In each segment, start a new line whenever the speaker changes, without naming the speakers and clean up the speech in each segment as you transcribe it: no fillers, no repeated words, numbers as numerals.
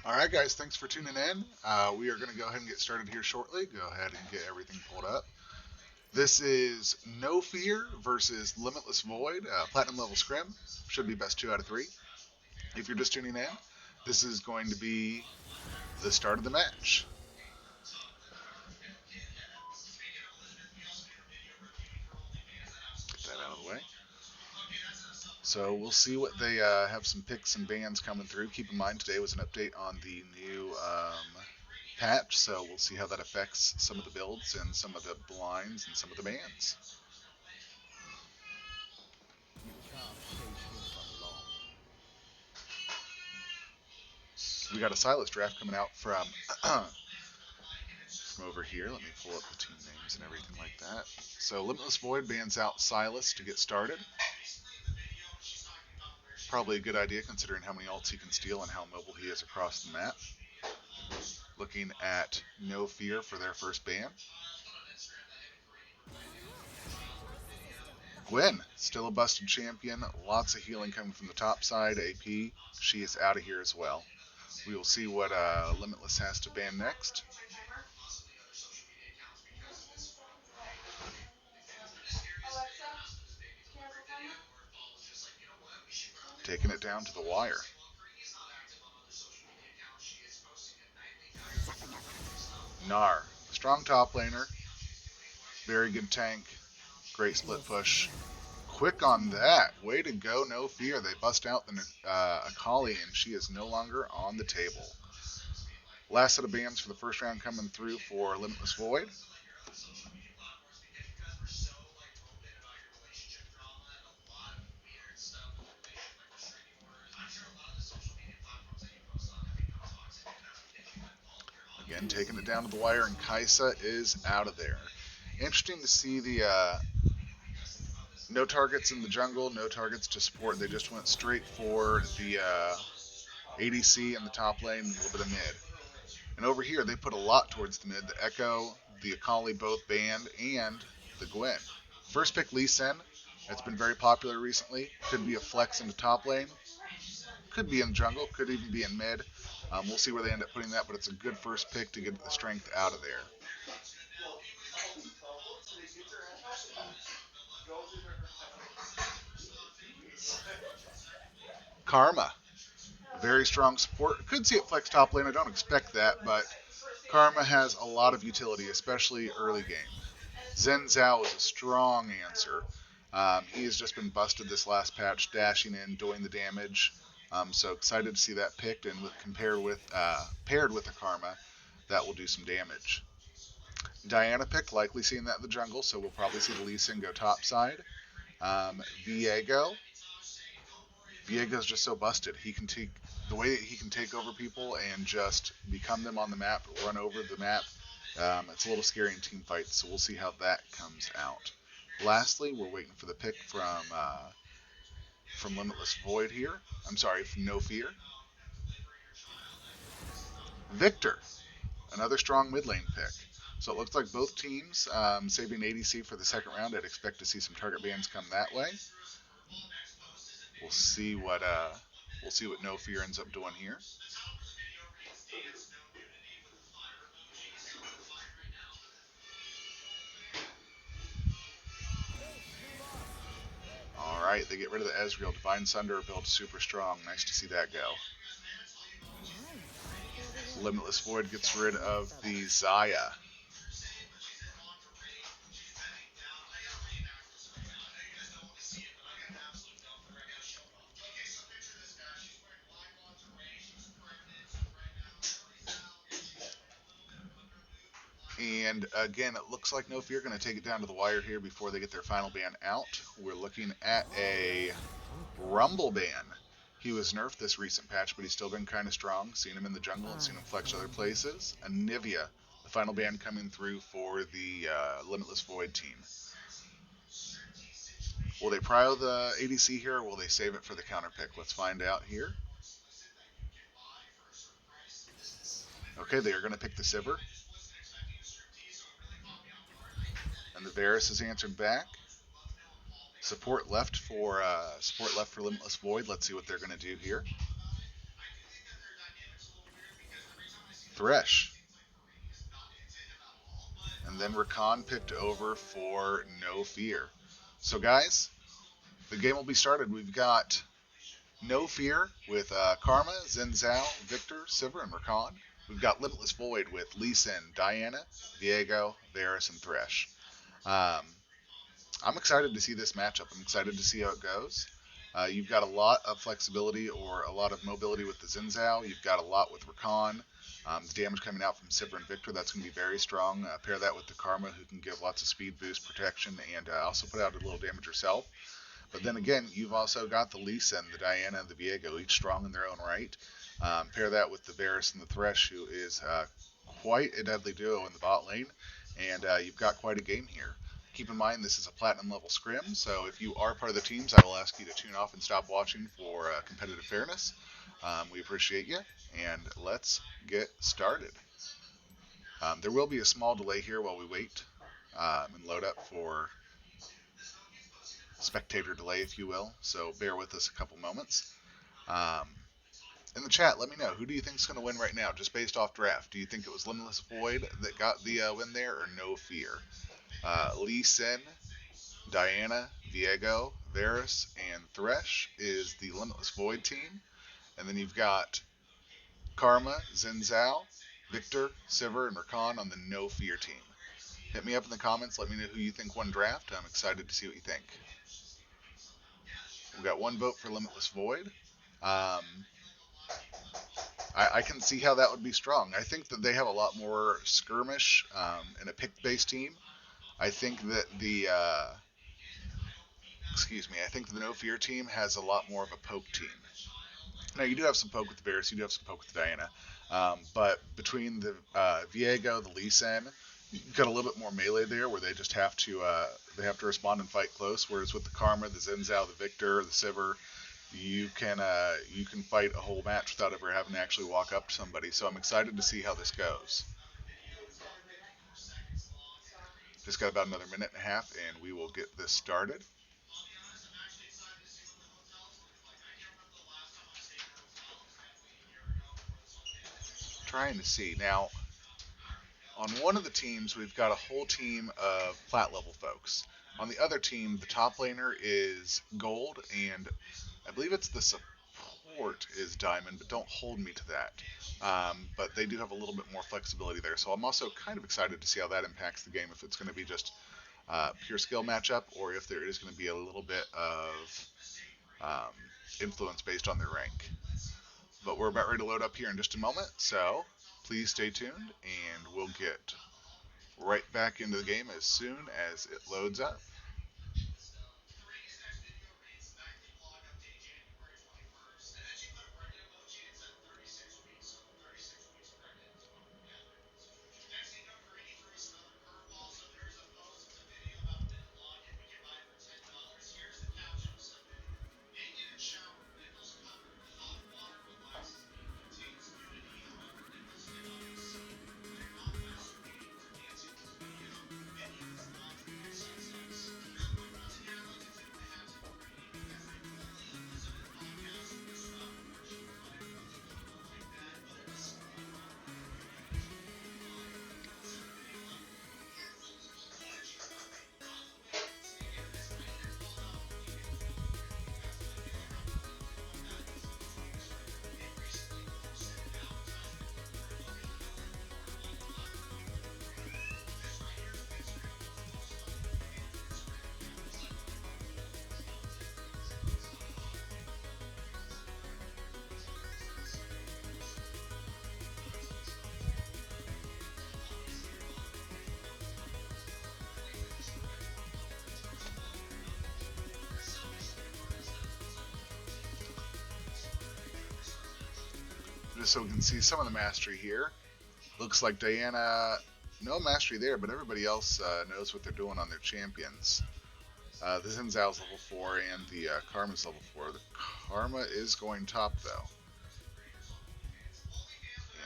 All right, guys, thanks for tuning in. We are going to go ahead and get started here shortly. Go ahead and get everything pulled up. This is No Fear versus Limitless Void, Platinum level Scrim. Should be best 2 out of 3. If you're just tuning in, this is going to be the start of the match. Get that out of the way. So we'll see what they have some picks and bans coming through. Keep in mind, today was an update on the new patch, so we'll see how that affects some of the builds and some of the blinds and some of the bans. We got a Silas draft coming out from over here. Let me pull up the team names and everything like that. So Limitless Void bans out Silas to get started. Probably a good idea considering how many ults he can steal and how mobile he is across the map. Looking at No Fear for their first ban. Gwen, still a busted champion. Lots of healing coming from the top side. AP, she is out of here as well. We will see what Limitless has to ban next. Taking it down to the wire. Gnar, strong top laner. Very good tank. Great split push. Quick on that. Way to go, No Fear. They bust out the Akali, and she is no longer on the table. Last set of bans for the first round coming through for Limitless Void. Again, taking it down to the wire, and Kaisa is out of there. Interesting to see the no targets in the jungle, no targets to support. They just went straight for the ADC in the top lane and a little bit of mid. And over here, they put a lot towards the mid. The Echo, the Akali both banned, and the Gwen. First pick Lee Sin. That's been very popular recently. Could be a flex into top lane. Could be in jungle. Could even be in mid. We'll see where they end up putting that, but it's a good first pick to get the strength out of there. Karma. Very strong support. Could see it flex top lane. I don't expect that, but Karma has a lot of utility, especially early game. Zen Zhao is a strong answer. He has just been busted this last patch, dashing in, doing the damage. So excited to see that picked and paired with a Karma that will do some damage. Diana picked, likely seeing that in the jungle, so we'll probably see the Lee Sin go top side. Viego. Viego's just so busted. He can take the way that he can take over people and just become them on the map, run over the map. It's a little scary in team fights, so we'll see how that comes out. Lastly, we're waiting for the pick from Limitless Void here. I'm sorry, from No Fear. Victor, another strong mid lane pick. So it looks like both teams saving ADC for the second round. I'd expect to see some target bans come that way. We'll see what No Fear ends up doing here. All right, they get rid of the Ezreal. Divine Sunder build super strong. Nice to see that go. Limitless Void gets rid of the Xayah. And again, it looks like No Fear going to take it down to the wire here before they get their final ban out. We're looking at a Rumble ban. He was nerfed this recent patch, but he's still been kind of strong. Seen him in the jungle and seen him flex other places. Anivia, the final ban coming through for the Limitless Void team. Will they prio the ADC here, or will they save it for the counter pick? Let's find out here. Okay, they are going to pick the Sivir. And the Varus is answered back. Support left for Limitless Void. Let's see what they're going to do here. Thresh. And then Rakan picked over for No Fear. So, guys, the game will be started. We've got No Fear with Karma, Zenzao, Victor, Sivir, and Rakan. We've got Limitless Void with Lee Sin, Diana, Viego, Varus, and Thresh. Um, I'm excited to see this matchup. I'm excited to see how it goes. You've got a lot of flexibility or a lot of mobility with the Zinzao. You've got a lot with Rakan. The damage coming out from Sivir and Victor, that's going to be very strong. Pair that with the Karma, who can give lots of speed boost, protection, and also put out a little damage herself. But then again, you've also got the Lisa and the Diana and the Viego, each strong in their own right. Pair that with the Varus and the Thresh, who is quite a deadly duo in the bot lane, and you've got quite a game here. Keep in mind, this is a platinum level scrim, so if you are part of the teams, I will ask you to tune off and stop watching for competitive fairness. We appreciate you, and let's get started. There will be a small delay here while we wait and load up for spectator delay, if you will, so bear with us a couple moments. Um, in the chat, let me know, who do you think is going to win right now, just based off draft? Do you think it was Limitless Void that got the win there, or No Fear? Lee Sin, Diana, Viego, Varus, and Thresh is the Limitless Void team. And then you've got Karma, Zinzao, Victor, Sivir, and Rakan on the No Fear team. Hit me up in the comments. Let me know who you think won draft. I'm excited to see what you think. We got one vote for Limitless Void. I can see how that would be strong. I think that they have a lot more skirmish in a pick-based team. I think that I think the No Fear team has a lot more of a poke team. Now, you do have some poke with the Varus, you do have some poke with the Diana, but between the Viego, the Lee Sin, you've got a little bit more melee there, where they just have to respond and fight close. Whereas with the Karma, the Zinzao, the Victor, the Sivir, you can fight a whole match without ever having to actually walk up to somebody. So I'm excited to see how this goes. Just got about another minute and a half, and we will get this started. Trying to see now. On one of the teams, we've got a whole team of plat level folks. On the other team, the top laner is gold, and I believe it's the support is diamond, but don't hold me to that. But they do have a little bit more flexibility there, so I'm also kind of excited to see how that impacts the game. If it's going to be just pure skill matchup, or if there is going to be a little bit of um, influence based on their rank. But we're about ready to load up here in just a moment, so please stay tuned, and we'll get right back into the game as soon as it loads up. Just so we can see some of the mastery here. Looks like Diana, no mastery there, but everybody else knows what they're doing on their champions. The Zinzao's level 4 and the Karma's level 4. The Karma is going top, though.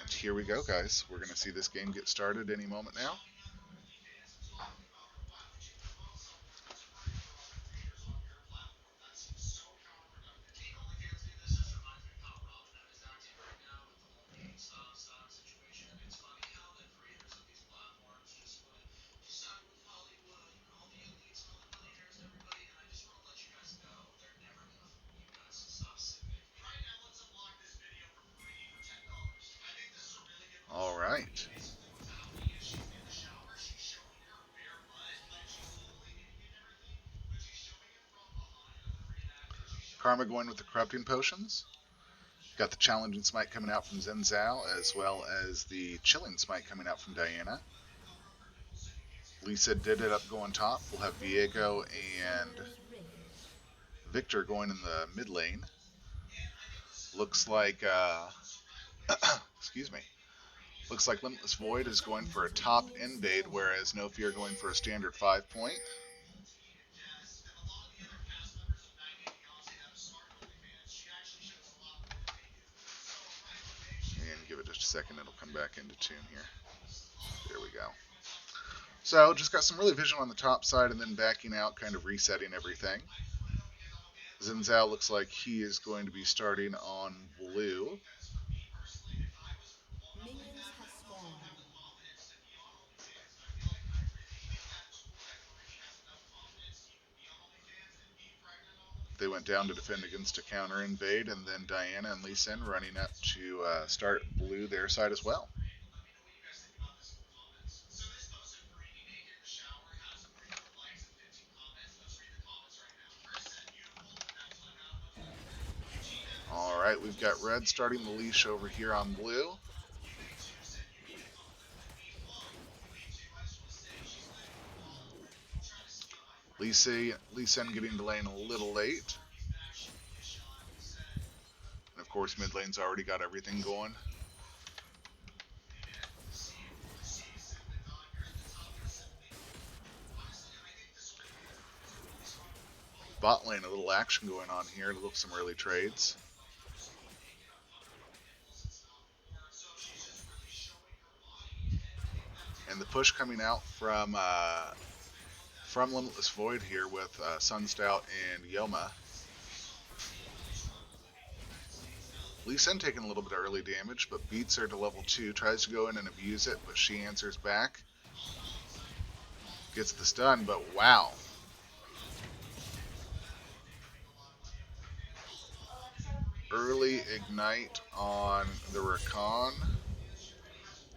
And here we go, guys. We're going to see this game get started any moment now. Ignite. Karma going with the Corrupting Potions. Got the Challenging Smite coming out from Zen Zhao, as well as the Chilling Smite coming out from Diana. Lisa did it up going top. We'll have Viego and Victor going in the mid lane. Looks like, excuse me. Looks like Limitless Void is going for a top invade, whereas No Fear going for a standard 5-point. And give it just a second, it'll come back into tune here. There we go. So just got some really vision on the top side and then backing out, kind of resetting everything. Zen Zhao looks like he is going to be starting on blue. Minions have spawned. They went down to defend against a counter invade, and then Diana and Lee Sin running up to start blue their side as well. Alright, we've got red starting the leash over here on blue. Lee Sin getting to lane a little late. And of course, mid lane's already got everything going. Bot lane, a little action going on here to look some early trades. And the push coming out from Limitless Void here with Sunstout and Yoma. Lee Sin taking a little bit of early damage, but beats her to level 2, tries to go in and abuse it, but she answers back. Gets the stun, but wow. Early Ignite on the Rakan.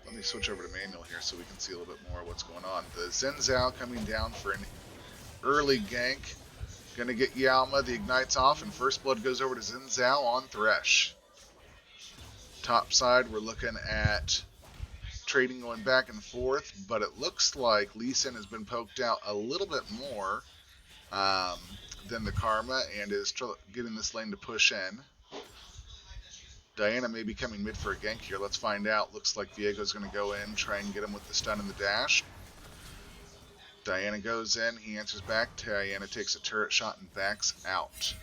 Let me switch over to manual here so we can see a little bit more of what's going on. The Zen Zhao coming down for an early gank. Gonna get Yalma, the Ignite's off, and First Blood goes over to Zen Zhao on Thresh. Top side, we're looking at trading going back and forth, but it looks like Lee Sin has been poked out a little bit more than the Karma and is getting this lane to push in. Diana may be coming mid for a gank here. Let's find out. Looks like Viego's going to go in, try and get him with the stun and the dash. Diana goes in. He answers back. Diana takes a turret shot and backs out.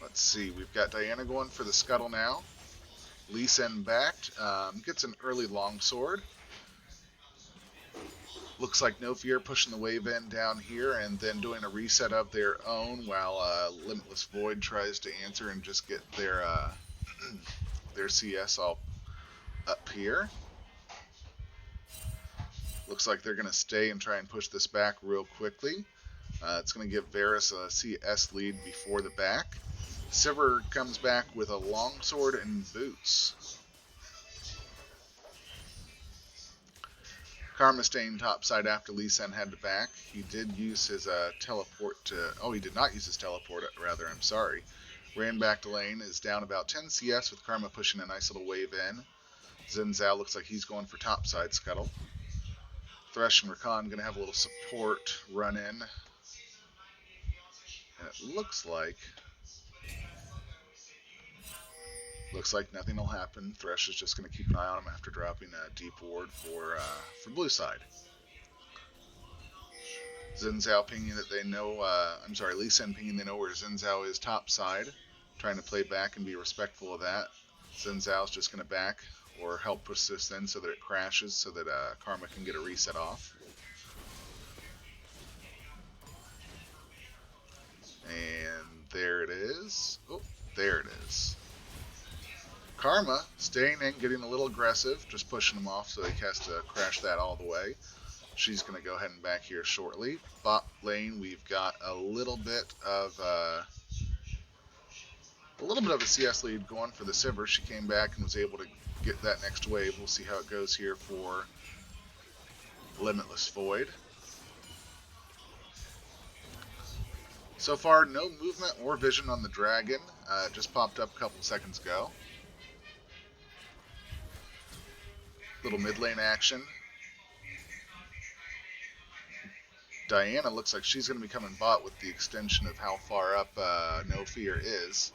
Let's see. We've got Diana going for the scuttle now. Lee Sin backed. Gets an early longsword. Looks like No Fear pushing the wave in down here and then doing a reset of their own while Limitless Void tries to answer and just get their CS all up here. Looks like they're going to stay and try and push this back real quickly. It's going to give Varus a CS lead before the back. Sivir comes back with a longsword and boots. Karma staying topside after Lee Sin had to back. He did use his teleport to... Oh, he did not use his teleport, rather, I'm sorry. Ran back to lane, is down about 10 CS with Karma pushing a nice little wave in. Zen Zhao looks like he's going for topside scuttle. Thresh and Rakan going to have a little support run in. And it looks like nothing will happen. Thresh is just going to keep an eye on him after dropping a deep ward for blue side. Zen Zhao pinging that they know, Lee Sin pinging they know where Zen Zhao is top side, trying to play back and be respectful of that. Zen Zhao's just going to back or help push this in so that it crashes so that Karma can get a reset off. And there it is. Oh, there it is. Karma staying in, getting a little aggressive, just pushing him off so he has to crash that all the way. She's going to go ahead and back here shortly. Bot lane, we've got a little bit of a little bit of a CS lead going for the Sivir. She came back and was able to get that next wave. We'll see how it goes here for Limitless Void. So far, no movement or vision on the dragon. It just popped up a couple seconds ago. Little mid lane action. Diana looks like she's going to be coming bot with the extension of how far up No Fear is.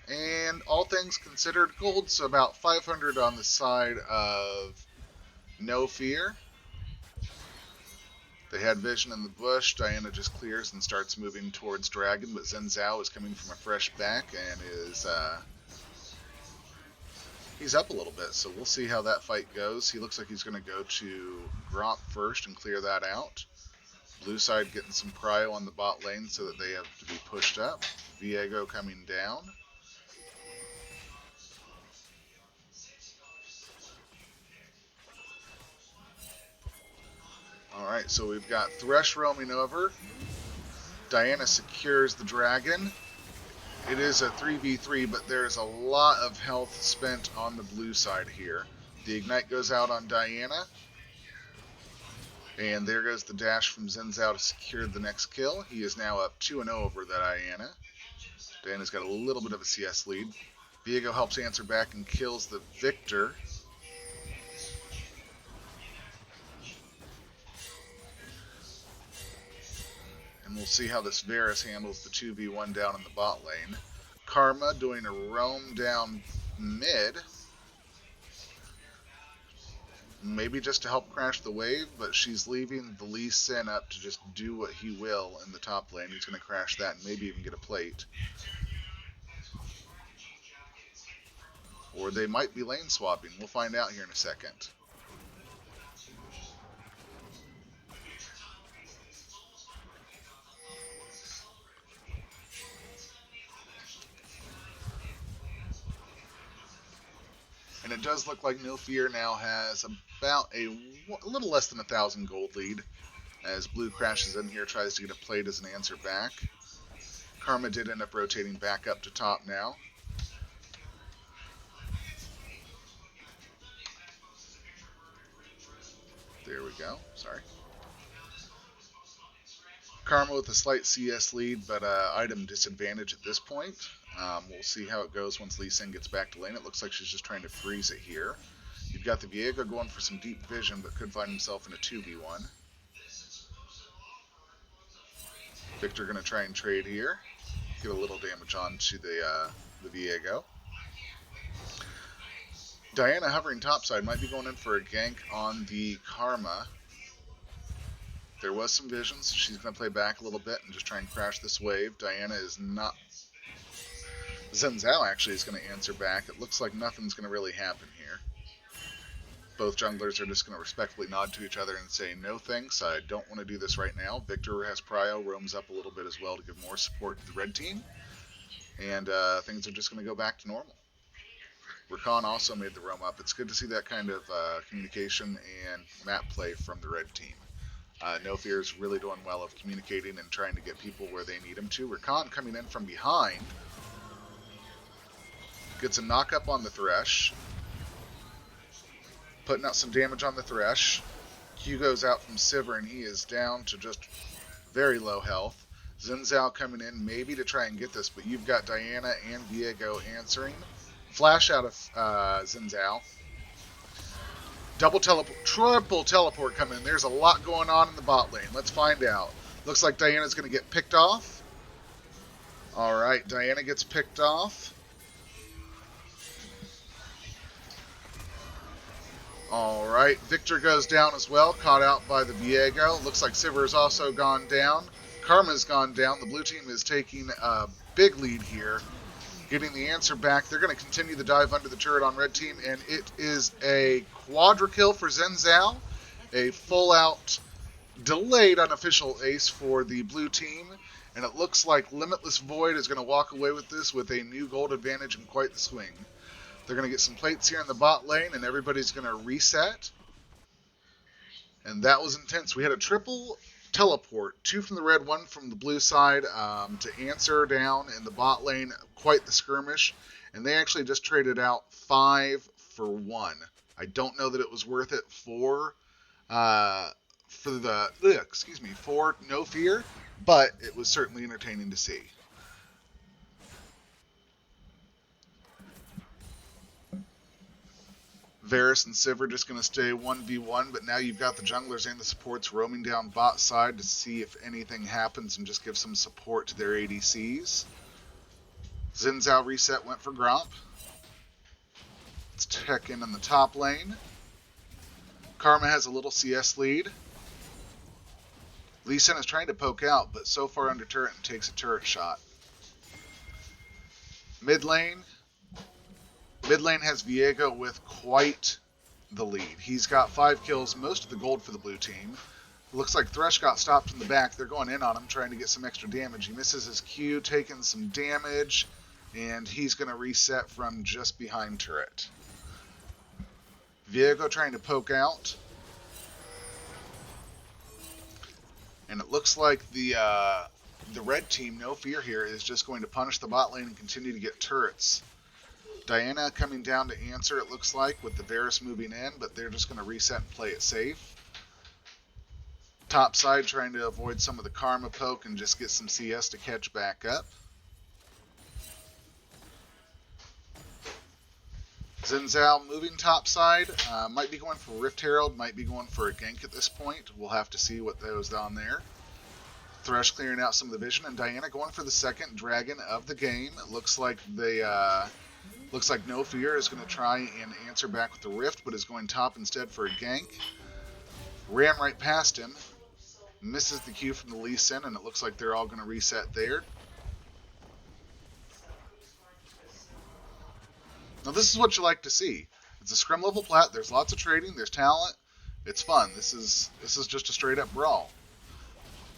And all things considered, gold's about 500 on the side of No Fear. They had vision in the bush. Diana just clears and starts moving towards Dragon, but Zen Zhao is coming from a fresh back and is he's up a little bit, so we'll see how that fight goes. He looks like he's going to go to Gromp first and clear that out. Blue side getting some prio on the bot lane so that they have to be pushed up. Viego coming down. Alright, so we've got Thresh roaming over. Diana secures the dragon. It is a 3v3, but there's a lot of health spent on the blue side here. The Ignite goes out on Diana. And there goes the dash from Zen Zhao to secure the next kill. He is now up 2-0 over that Diana. Diana's got a little bit of a CS lead. Viego helps answer back and kills the Victor. And we'll see how this Varus handles the 2v1 down in the bot lane. Karma doing a roam down mid. Maybe just to help crash the wave, but she's leaving the Lee Sin up to just do what he will in the top lane. He's going to crash that and maybe even get a plate. Or they might be lane swapping. We'll find out here in a second. And it does look like No Fear now has about a little less than 1,000 gold lead as Blue crashes in here, tries to get a plate as an answer back. Karma did end up rotating back up to top now. There we go. Sorry. Karma with a slight CS lead, but item disadvantage at this point. We'll see how it goes once Lee Sin gets back to lane. It looks like she's just trying to freeze it here. You've got the Viego going for some deep vision, but could find himself in a 2v1. Victor going to try and trade here. Get a little damage onto the Viego. Diana hovering topside might be going in for a gank on the Karma. There was some vision, so she's going to play back a little bit and just try and crash this wave. Diana is not... Zen Zhao actually is going to answer back. It looks like nothing's going to really happen here. Both junglers are just going to respectfully nod to each other and say, no thanks, I don't want to do this right now. Victor has prio, roams up a little bit as well to give more support to the red team. And things are just going to go back to normal. Rakan also made the roam up. It's good to see that kind of communication and map play from the red team. No Fear is really doing well of communicating and trying to get people where they need him to. Rakan coming in from behind. Gets a knock up on the Thresh. Putting out some damage on the Thresh. Q goes out from Sivir and he is down to just very low health. Zen Zhao coming in maybe to try and get this, but you've got Diana and Viego answering. Flash out of Zen Zhao. Double teleport, triple teleport coming in. There's a lot going on in the bot lane. Let's find out. Looks like Diana's going to get picked off. Alright, Diana gets picked off. Alright, Victor goes down as well, caught out by the Viego. Looks like Sivir has also gone down. Karma's gone down. The blue team is taking a big lead here, getting the answer back. They're going to continue the dive under the turret on red team, and it is a quadra kill for Zen Zhao. A full-out, delayed unofficial ace for the blue team, and it looks like Limitless Void is going to walk away with this with a new gold advantage and quite the swing. They're going to get some plates here in the bot lane, and everybody's going to reset. And that was intense. We had a triple teleport. 2 from the red, 1 from the blue side to answer down in the bot lane. Quite the skirmish. And they actually just traded out 5 for 1. I don't know that it was worth it for No Fear, but it was certainly entertaining to see. Varus and Civ are just going to stay 1v1, but now you've got the junglers and the supports roaming down bot side to see if anything happens and just give some support to their ADCs. Xin Zhao reset, went for Gromp. It's Tekken in the top lane. Karma has a little CS lead. Lee Sin is trying to poke out, but so far under turret and takes a turret shot. Mid lane has Viego with quite the lead. He's got 5 kills, most of the gold for the blue team. Looks like Thresh got stopped in the back. They're going in on him, trying to get some extra damage. He misses his Q, taking some damage, and he's going to reset from just behind turret. Viego trying to poke out. And it looks like the red team, No Fear here, is just going to punish the bot lane and continue to get turrets. Diana coming down to answer, it looks like, with the Varus moving in, but they're just going to reset and play it safe. Top side trying to avoid some of the Karma poke and just get some CS to catch back up. Xin Zhao moving top side, might be going for Rift Herald, might be going for a gank at this point. We'll have to see what goes down there. Thresh clearing out some of the vision, and Diana going for the second dragon of the game. It looks like No Fear is going to try and answer back with the Rift, but is going top instead for a gank. Ran right past him, misses the Q from the Lee Sin, and it looks like they're all going to reset there. Now this is what you like to see. It's a scrim level plat. There's lots of trading. There's talent. It's fun. This is just a straight up brawl.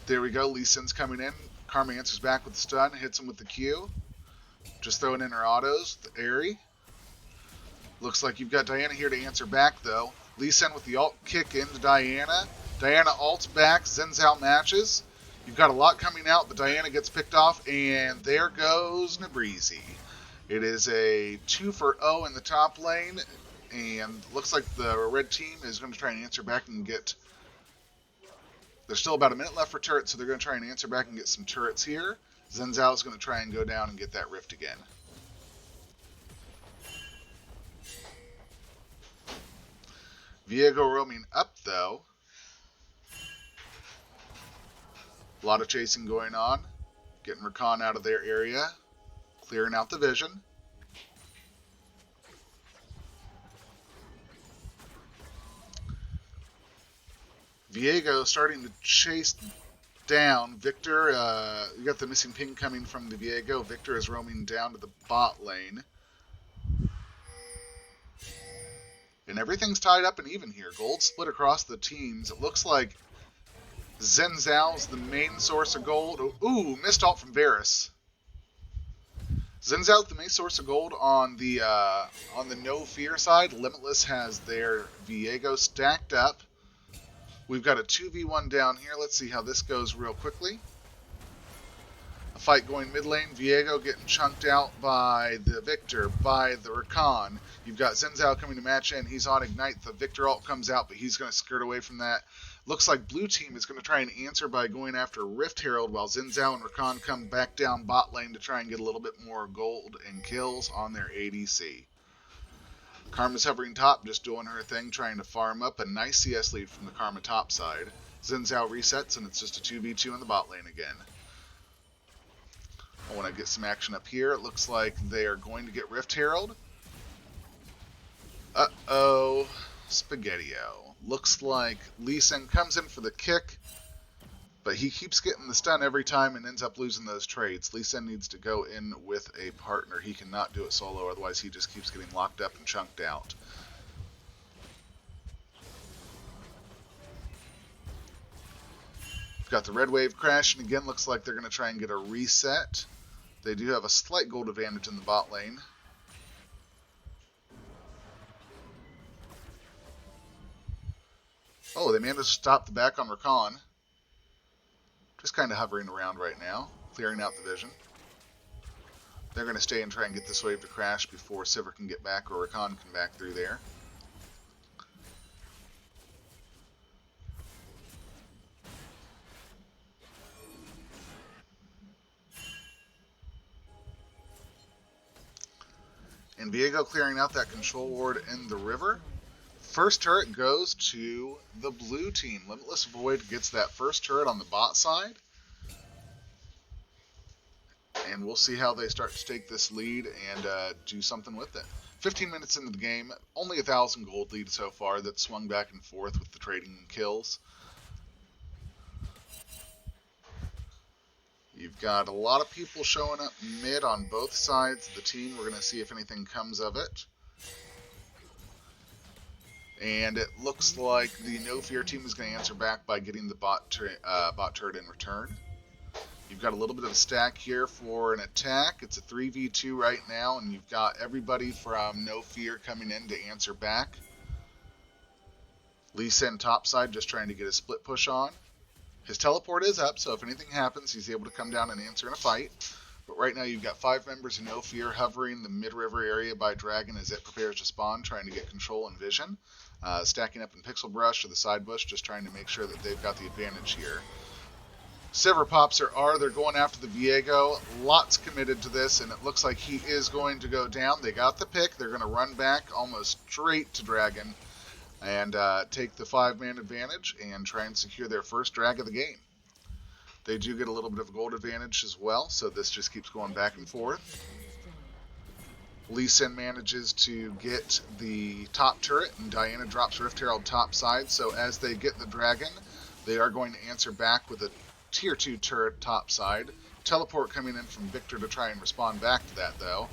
There we go. Lee Sin's coming in. Karma answers back with the stun. Hits him with the Q. Just throwing in her autos. The Aerie. Looks like you've got Diana here to answer back though. Lee Sin with the ult kick into Diana. Diana ults back. Xin Zhao matches. You've got a lot coming out, but Diana gets picked off, and there goes Nabrizi. It is a 2-for-0 in the top lane, and looks like the red team is going to try and answer back and get... There's still about a minute left for turrets, so they're going to try and answer back and get some turrets here. Xin Zhao is going to try and go down and get that rift again. Viego roaming up, though. A lot of chasing going on. Getting Rakan out of their area. Clearing out the vision. Viego starting to chase down. Victor, you got the missing ping coming from the Viego. Victor is roaming down to the bot lane. And everything's tied up and even here. Gold split across the teams. It looks like Xin Zhao's the main source of gold. Ooh, missed ult from Varus. Xin Zhao's the main source of gold on the No Fear side. Limitless has their Viego stacked up. We've got a 2v1 down here. Let's see how this goes real quickly. A fight going mid lane. Viego getting chunked out by the Victor, by the Rakan. You've got Xin Zhao coming to match in. He's on Ignite. The Victor ult comes out, but he's going to skirt away from that. Looks like blue team is going to try and answer by going after Rift Herald, while Xin Zhao and Rakan come back down bot lane to try and get a little bit more gold and kills on their ADC. Karma's hovering top, just doing her thing, trying to farm up. A nice CS lead from the Karma top side. Xin Zhao resets, and it's just a 2v2 in the bot lane again. I want to get some action up here. It looks like they are going to get Rift Herald. Uh-oh. Spaghetti-O. Looks like Lee Sin comes in for the kick, but he keeps getting the stun every time and ends up losing those trades. Lee Sin needs to go in with a partner. He cannot do it solo, otherwise he just keeps getting locked up and chunked out. We've got the red wave crashing again. Looks like they're going to try and get a reset. They do have a slight gold advantage in the bot lane. Oh, they managed to stop the back on Rakan. Just kind of hovering around right now, clearing out the vision. They're going to stay and try and get this wave to crash before Sivir can get back or Rakan can back through there. And Viego clearing out that control ward in the river. First turret goes to the blue team. Limitless Void gets that first turret on the bot side. And we'll see how they start to take this lead and do something with it. 15 minutes into the game, only 1,000 gold lead so far that swung back and forth with the trading kills. You've got a lot of people showing up mid on both sides of the team. We're going to see if anything comes of it. And it looks like the No Fear team is going to answer back by getting the bot turret in return. You've got a little bit of a stack here for an attack. It's a 3v2 right now, and you've got everybody from No Fear coming in to answer back. Lee Sin topside just trying to get a split push on. His teleport is up, so if anything happens, he's able to come down and answer in a fight. But right now you've got 5 members of No Fear hovering the mid-river area by Dragon as it prepares to spawn, trying to get control and vision. Stacking up in Pixel Brush or the side bush, just trying to make sure that they've got the advantage here. Sivir pops they're going after the Viego. Lots committed to this, and it looks like he is going to go down. They got the pick. They're going to run back almost straight to Dragon and take the 5-man advantage and try and secure their first drag of the game. They do get a little bit of a gold advantage as well, so this just keeps going back and forth. Lee Sin manages to get the top turret, and Diana drops Rift Herald top side, so as they get the Dragon, they are going to answer back with a Tier 2 turret top side. Teleport coming in from Victor to try and respond back to that, though.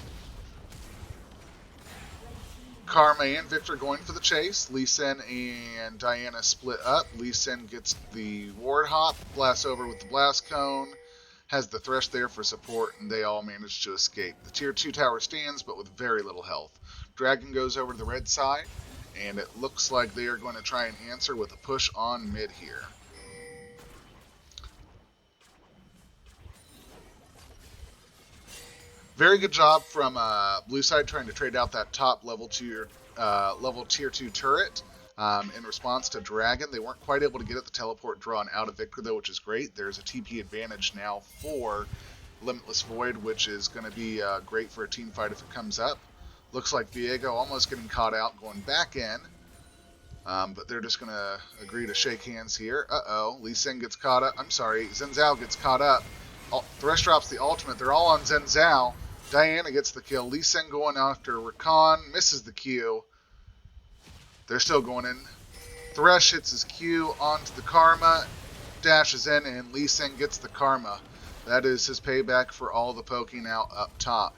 Karma and Victor going for the chase. Lee Sin and Diana split up. Lee Sin gets the ward hop, blasts over with the blast cone, has the Thresh there for support, and they all manage to escape. The Tier 2 tower stands, but with very little health. Dragon goes over to the red side, and it looks like they are going to try and answer with a push on mid here. Very good job from blue side trying to trade out that top level tier 2 turret in response to Dragon. They weren't quite able to get it. The teleport drawn out of Victor, though, which is great. There's a TP advantage now for Limitless Void, which is going to be great for a team fight if it comes up. Looks like Viego almost getting caught out, going back in. But they're just going to agree to shake hands here. Uh-oh, Lee Sin gets caught up. I'm sorry, Zen Zhao gets caught up. Thresh drops the ultimate. They're all on Zen Zhao. Diana gets the kill. Lee Sin going after Rakan, misses the Q. They're still going in. Thresh hits his Q onto the Karma, dashes in, and Lee Sin gets the Karma. That is his payback for all the poking out up top.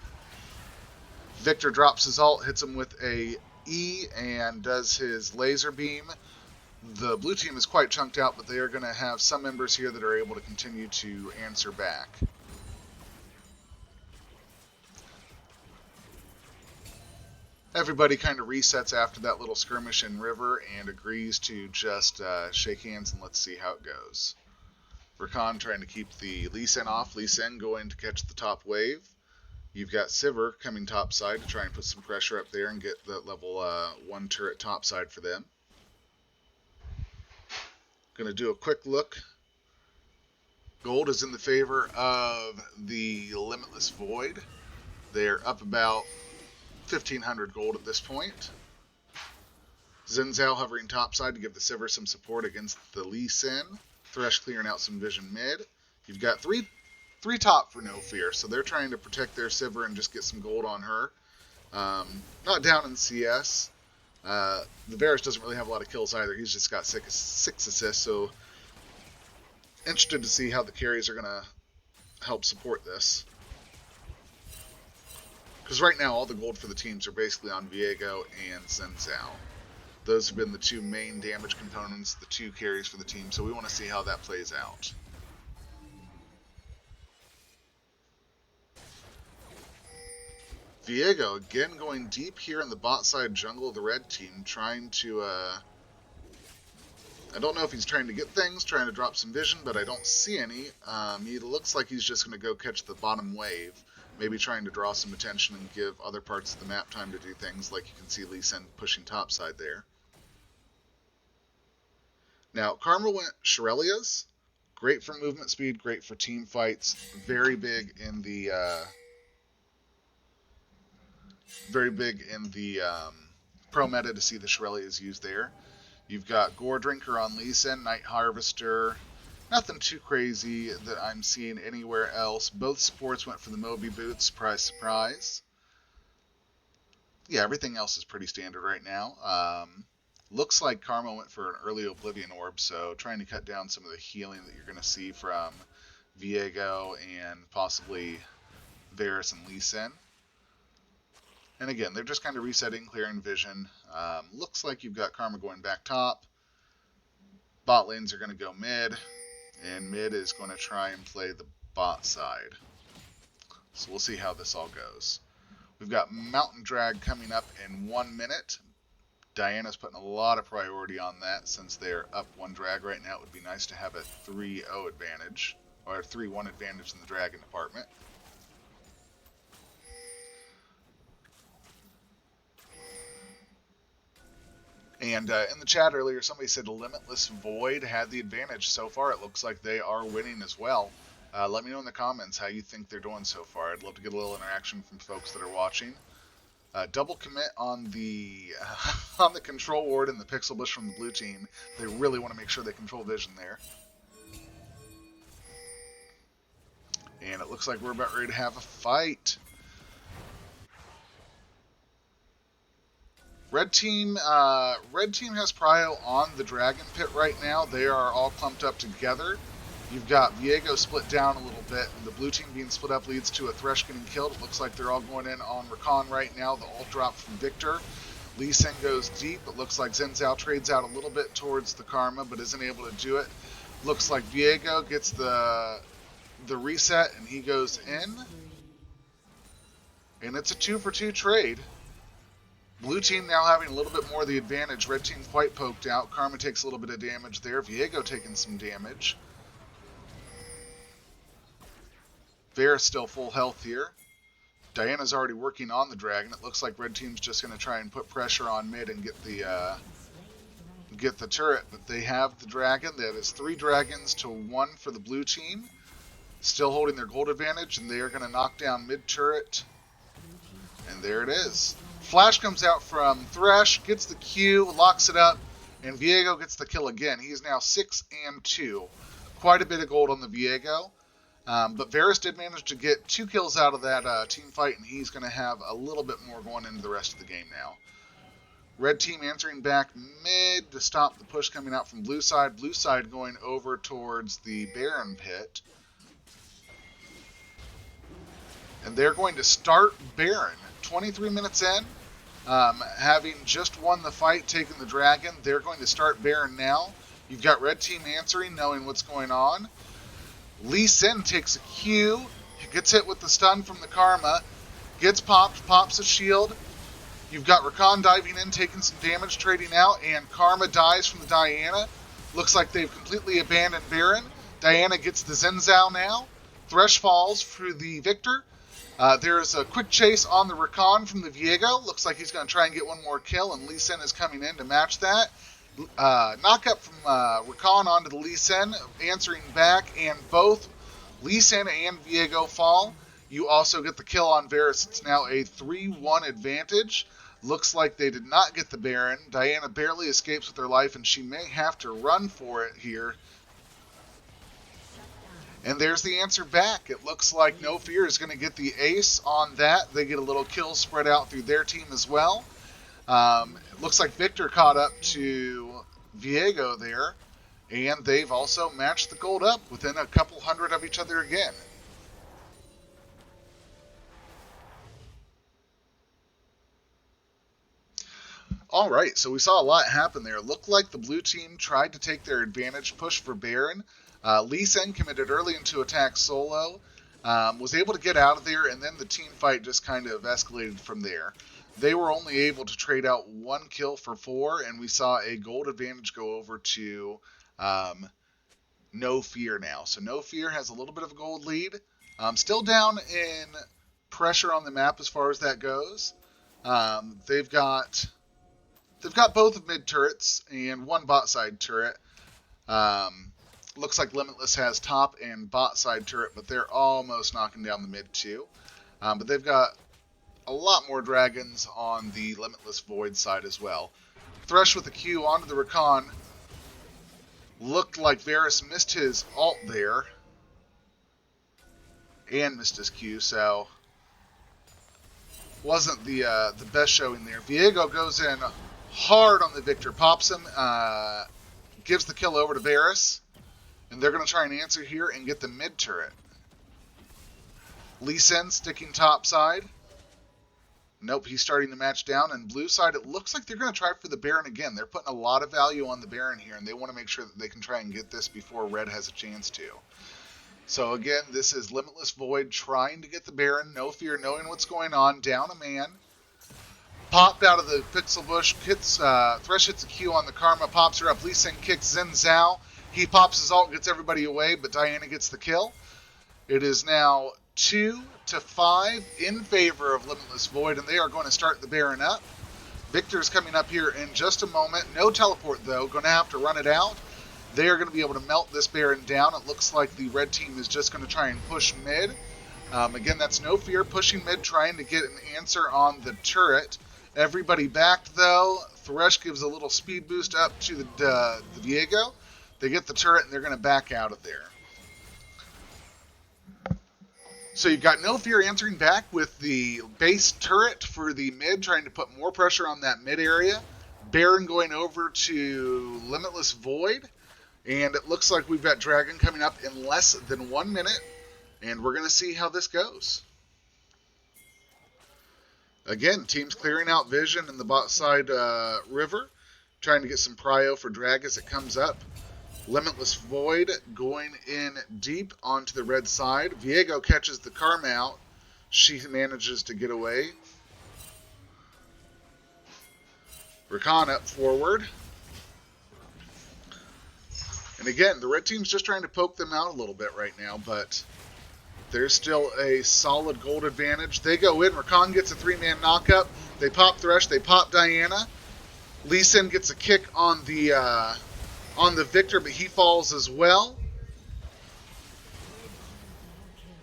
Victor drops his ult, hits him with a E, and does his laser beam. The blue team is quite chunked out, but they are going to have some members here that are able to continue to answer back. Everybody kind of resets after that little skirmish in river and agrees to just shake hands and let's see how it goes. Rakan trying to keep the Lee Sin off. Lee Sin going to catch the top wave. You've got Sivir coming top side to try and put some pressure up there and get the level 1 turret top side for them. Going to do a quick look. Gold is in the favor of the Limitless Void. They're up about 1,500 gold at this point. Zen Zhao hovering topside to give the Sivir some support against the Lee Sin. Thresh clearing out some vision mid. You've got three top for No Fear, so they're trying to protect their Sivir and just get some gold on her. Not down in CS. The Varus doesn't really have a lot of kills either. He's just got 6 assists, so interested to see how the carries are going to help support this. Because right now, all the gold for the teams are basically on Viego and Zen Zhao. Those have been the 2 main damage components, the 2 carries for the team, so we want to see how that plays out. Viego, again, going deep here in the bot side jungle of the red team, trying to I don't know if he's trying to get things, trying to drop some vision, but I don't see any. He looks like he's just going to go catch the bottom wave, maybe trying to draw some attention and give other parts of the map time to do things, like you can see Lee Sin pushing topside there. Now, Karma went Shirelia's. Great for movement speed, great for team fights. Very big in the pro meta to see the Shirelias used there. You've got Gore Drinker on Lee Sin, Night Harvester. Nothing too crazy that I'm seeing anywhere else. Both supports went for the Moby boots. Surprise, surprise. Yeah, everything else is pretty standard right now. Looks like Karma went for an early Oblivion Orb, so trying to cut down some of the healing that you're going to see from Viego and possibly Varus and Lee Sin. And again, they're just kind of resetting, clearing vision. Looks like you've got Karma going back top. Bot lanes are going to go mid, and mid is going to try and play the bot side. So we'll see how this all goes. We've got Mountain Drag coming up in 1 minute. Diana's putting a lot of priority on that since they're up 1 drag right now. It would be nice to have a 3-0 advantage, or a 3-1 advantage in the dragon department. And in the chat earlier, somebody said Limitless Void had the advantage. So far, it looks like they are winning as well. Let me know in the comments how you think they're doing so far. I'd love to get a little interaction from folks that are watching. Double commit on the on the control ward and the pixel bush from the blue team. They really want to make sure they control vision there. And it looks like we're about ready to have a fight. Red team has prio on the dragon pit right now. They are all clumped up together. You've got Viego split down a little bit, and the blue team being split up leads to a Thresh getting killed. It looks like they're all going in on Rakan right now. The ult drop from Victor. Lee Sin goes deep. It looks like Xin Zhao trades out a little bit towards the Karma, but isn't able to do it. Looks like Viego gets the reset, and he goes in. And it's a 2-for-2 trade. Blue team now having a little bit more of the advantage. Red team quite poked out. Karma takes a little bit of damage there. Viego taking some damage. Varus still full health here. Diana's already working on the dragon. It looks like red team's just going to try and put pressure on mid and get the turret. But they have the dragon. That is 3 dragons to 1 for the blue team. Still holding their gold advantage, and they are going to knock down mid turret. And there it is. Flash comes out from Thresh, gets the Q, locks it up, and Viego gets the kill again. He is now 6 and 2. Quite a bit of gold on the Viego. But Varus did manage to get 2 kills out of that team fight, and he's going to have a little bit more going into the rest of the game now. Red team answering back mid to stop the push coming out from blue side. Blue side going over towards the Baron pit. And they're going to start Baron. 23 minutes in, having just won the fight, taking the dragon, they're going to start Baron now. You've got red team answering, knowing what's going on. Lee Sin takes a Q, gets hit with the stun from the Karma, gets popped, pops a shield. You've got Rakan diving in, taking some damage, trading out, and Karma dies from the Diana. Looks like they've completely abandoned Baron. Diana gets the Xin Zhao now. Thresh falls for the Victor. There's a quick chase on the Rakan from the Viego. Looks like he's going to try and get one more kill, and Lee Sin is coming in to match that. Knock up from Rakan onto the Lee Sin, answering back, and both Lee Sin and Viego fall. You also get the kill on Varus. It's now a 3-1 advantage. Looks like they did not get the Baron. Diana barely escapes with her life, and she may have to run for it here. And there's the answer back. It looks like No Fear is going to get the ace on that. They get a little kill spread out through their team as well. It looks like Victor caught up to Viego there. And they've also matched the gold up within a couple hundred of each other again. All right, so we saw a lot happen there. It looked like the blue team tried to take their advantage, push for Baron. Lee Sin committed early into attack solo, was able to get out of there, and then the team fight just kind of escalated from there. they were only able to trade out 1 kill for 4, and we saw a gold advantage go over to No Fear now. So No Fear has a little bit of a gold lead. Still down in pressure on the map as far as that goes. They've got both mid turrets and 1 bot side turret. Looks like Limitless has top and bot side turret, but they're almost knocking down the mid too. But they've got a lot more dragons on the Limitless Void side as well. Thresh with a Q onto the Recon. Looked like Varus missed his ult there. And missed his Q, so wasn't the best showing there. Viego goes in hard on the Victor, pops him, gives the kill over to Varus. And they're going to try and answer here and get the mid turret. Lee Sin sticking top side. Nope, he's starting the match down. And blue side, it looks like they're going to try for the Baron again. They're putting a lot of value on the Baron here, and they want to make sure that they can try and get this before red has a chance to. So again, this is Limitless Void trying to get the Baron. No Fear, knowing what's going on. Down a man. Popped out of the pixel bush. Thresh hits a Q on the Karma. Pops her up. Lee Sin kicks Xin Zhao. He pops his ult, gets everybody away, but Diana gets the kill. It is now 2-5 in favor of Limitless Void, and they are going to start the Baron up. Victor's coming up here in just a moment. No teleport, though. Going to have to run it out. They are going to be able to melt this Baron down. It looks like the red team is just going to try and push mid. Again, that's No Fear pushing mid, trying to get an answer on the turret. Everybody backed, though. Thresh gives a little speed boost up to the Viego. They get the turret, and they're going to back out of there. So you've got No Fear answering back with the base turret for the mid, trying to put more pressure on that mid area. Baron going over to Limitless Void. And it looks like we've got Dragon coming up in less than 1 minute. And we're going to see how this goes. Again, teams clearing out Vision in the bot side river. Trying to get some prio for Drag as it comes up. Limitless Void going in deep onto the red side. Viego catches the Karma out. She manages to get away. Recon up forward. And again, the red team's just trying to poke them out a little bit right now, but there's still a solid gold advantage. They go in. Recon gets a 3-man knockup. They pop Thresh. They pop Diana. Lee Sin gets a kick on the Victor, but he falls as well.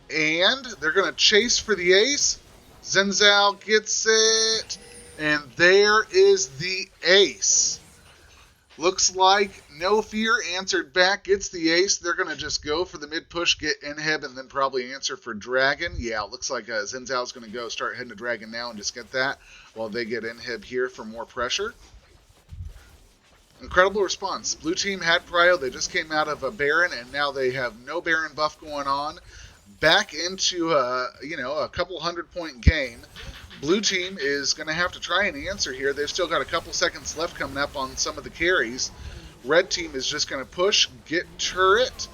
And they're going to chase for the ace. Xin Zhao gets it. And there is the ace. Looks like No Fear answered back, gets the ace. They're going to just go for the mid push, get inhib, and then probably answer for Dragon. Yeah, it looks like Xin Zhao's going to go start heading to Dragon now and just get that while they get inhib here for more pressure. Incredible response. Blue team had prio. They just came out of a Baron, and now they have no Baron buff going on. Back into a couple 100-point game. Blue team is going to have to try and answer here. They've still got a couple seconds left coming up on some of the carries. Red team is just going to push, get turret.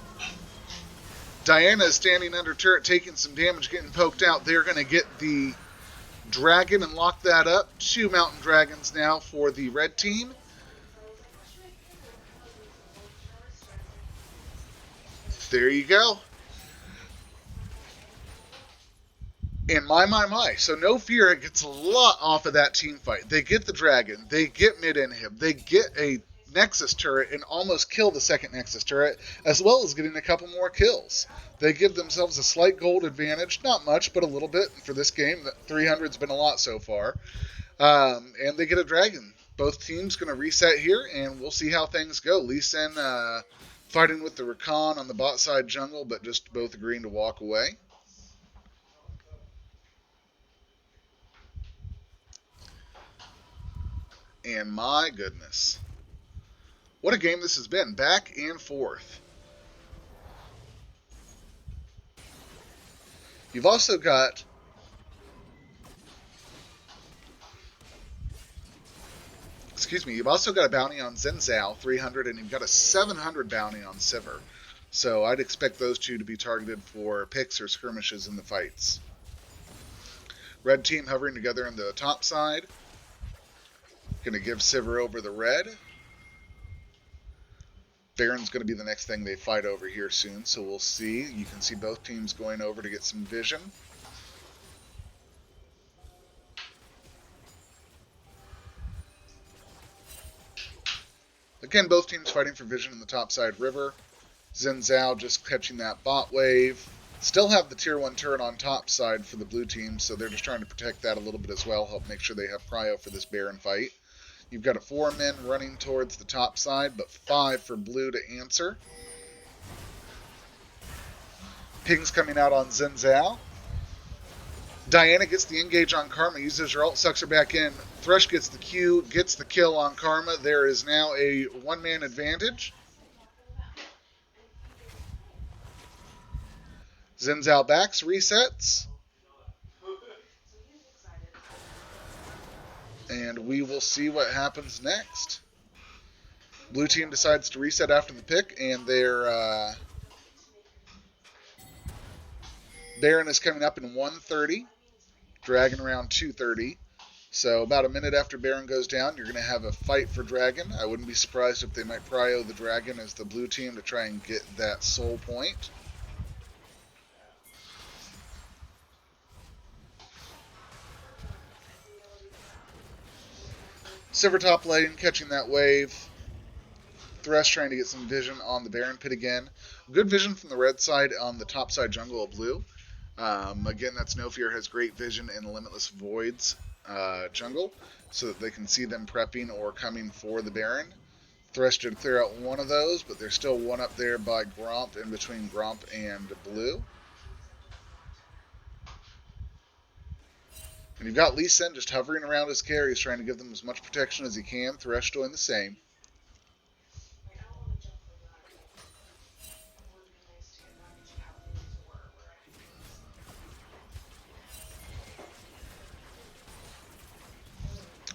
Diana is standing under turret, taking some damage, getting poked out. They're going to get the Dragon and lock that up. 2 Mountain Dragons now for the red team. There you go. And my. So No Fear gets a lot off of that team fight. They get the Dragon. They get mid inhib. They get a Nexus turret and almost kill the second Nexus turret, as well as getting a couple more kills. They give themselves a slight gold advantage. Not much, but a little bit for this game. 300's been a lot so far. And they get a Dragon. Both teams going to reset here, and we'll see how things go. Lee Sin fighting with the Recon on the bot side jungle, but just both agreeing to walk away. And my goodness, what a game this has been, back and forth. You've also got you've also got a bounty on Xin Zhao, 300, and you've got a 700 bounty on Sivir. So I'd expect those two to be targeted for picks or skirmishes in the fights. Red team hovering together in the top side. Going to give Sivir over the red. Baron's going to be the next thing they fight over here soon, so we'll see. You can see both teams going over to get some vision. Again, both teams fighting for vision in the topside river. Xin Zhao just catching that bot wave. Still have the tier 1 turret on top side for the blue team, so they're just trying to protect that a little bit as well, help make sure they have prio for this Baron fight. You've got a 4 men running towards the top side, but 5 for blue to answer. Ping's coming out on Xin Zhao. Diana gets the engage on Karma, uses her ult, sucks her back in. Thresh gets the Q, gets the kill on Karma. There is now a 1-man advantage. Xin Zhao backs, resets. And we will see what happens next. Blue team decides to reset after the pick, and their Baron is coming up in 1:30. Dragon around 2:30. So about a minute after Baron goes down, you're going to have a fight for Dragon. I wouldn't be surprised if they might prio the Dragon as the blue team to try and get that soul point. Sivir top lane, catching that wave. Thresh trying to get some vision on the Baron pit again. Good vision from the red side on the top side jungle of blue. Again, that's No Fear has great vision in Limitless Void's jungle, so that they can see them prepping or coming for the Baron. Thresh did clear out one of those, but there's still one up there by Gromp, in between Gromp and blue. And you've got Lee Sin just hovering around his carries, trying to give them as much protection as he can. Thresh doing the same.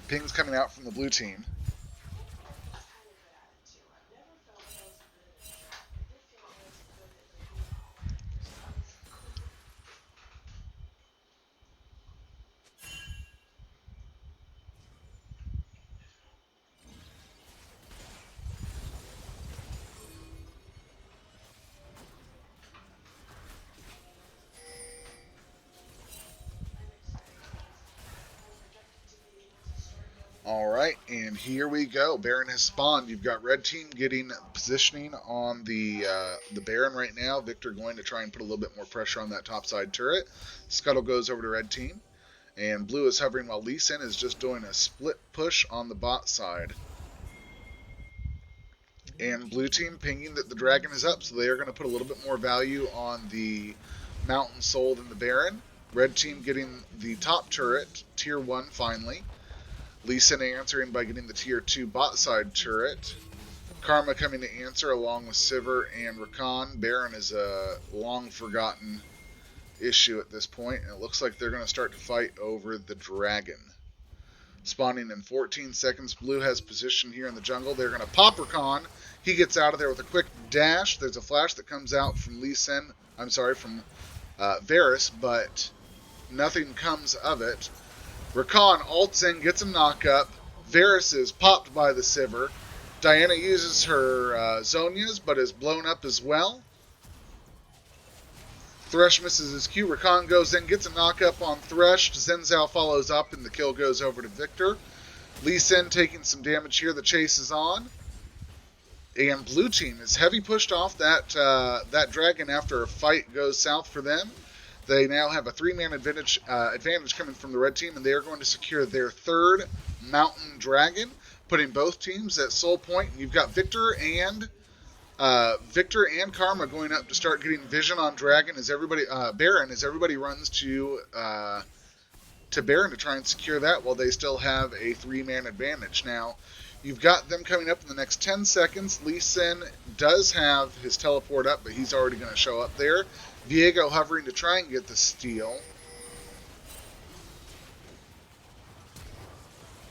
Ping's coming out from the blue team. Alright, and here we go. Baron has spawned. You've got red team getting positioning on the Baron right now. Victor going to try and put a little bit more pressure on that topside turret. Scuttle goes over to red team. And blue is hovering while Lee Sin is just doing a split push on the bot side. And blue team pinging that the dragon is up, so they are going to put a little bit more value on the Mountain Soul than the Baron. Red team getting the top turret, tier 1 finally. Lee Sin answering by getting the tier 2 bot side turret. Karma coming to answer along with Sivir and Rakan. Baron is a long forgotten issue at this point, and it looks like they're going to start to fight over the dragon. Spawning in 14 seconds. Blue has position here in the jungle. They're going to pop Rakan. He gets out of there with a quick dash. There's a flash that comes out from from Varus, but nothing comes of it. Rakan ults in, gets a knock-up. Varus is popped by the Sivir. Diana uses her Zonias, but is blown up as well. Thresh misses his Q. Rakan goes in, gets a knock-up on Thresh. Xin Zhao follows up, and the kill goes over to Victor. Lee Sin taking some damage here. The chase is on. And blue team is heavy pushed off that dragon after a fight goes south for them. They now have a 3-man advantage coming from the red team, and they are going to secure their 3rd Mountain Dragon, putting both teams at soul point. And you've got Victor and Karma going up to start getting vision on Dragon as Baron as everybody runs to Baron to try and secure that, while they still have a 3-man advantage. Now, you've got them coming up in the next 10 seconds. Lee Sin does have his teleport up, but he's already going to show up there. Viego hovering to try and get the steal.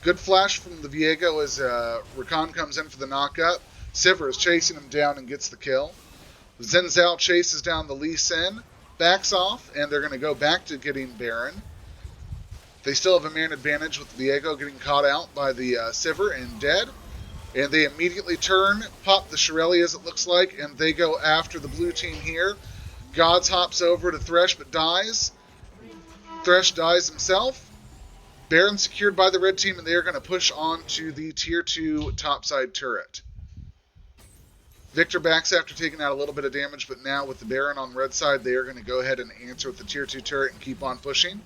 Good flash from the Viego as Rakan comes in for the knockup. Sivir is chasing him down and gets the kill. Xin Zhao chases down the Lee Sin, backs off, and they're going to go back to getting Baron. They still have a man advantage with Diego getting caught out by the Sivir and dead. And they immediately turn, pop the Shirelli as it looks like, and they go after the blue team here. Gods hops over to Thresh but dies. Thresh dies himself. Baron secured by the red team, and they are going to push on to the tier 2 topside turret. Victor backs after taking out a little bit of damage, but now with the Baron on the red side, they are going to go ahead and answer with the tier 2 turret and keep on pushing.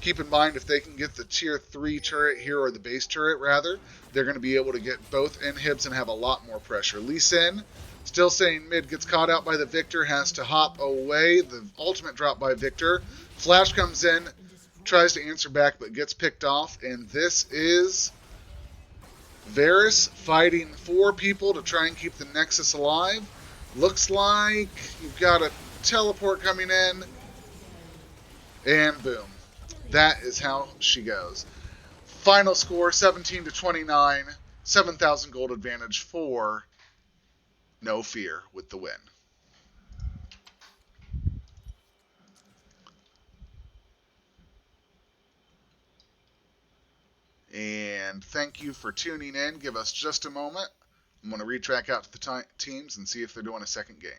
Keep in mind, if they can get the tier 3 turret here, or the base turret rather, they're going to be able to get both inhibs and have a lot more pressure. Lee Sin, still saying mid, gets caught out by the Victor, has to hop away. The ultimate drop by Victor. Flash comes in, tries to answer back, but gets picked off, and this is Varus fighting 4 people to try and keep the Nexus alive. Looks like you've got a teleport coming in, and boom. That is how she goes. Final score, 17-29, 7,000 gold advantage for No Fear with the win. And thank you for tuning in. Give us just a moment. I'm going to retrack out to the teams and see if they're doing a second game.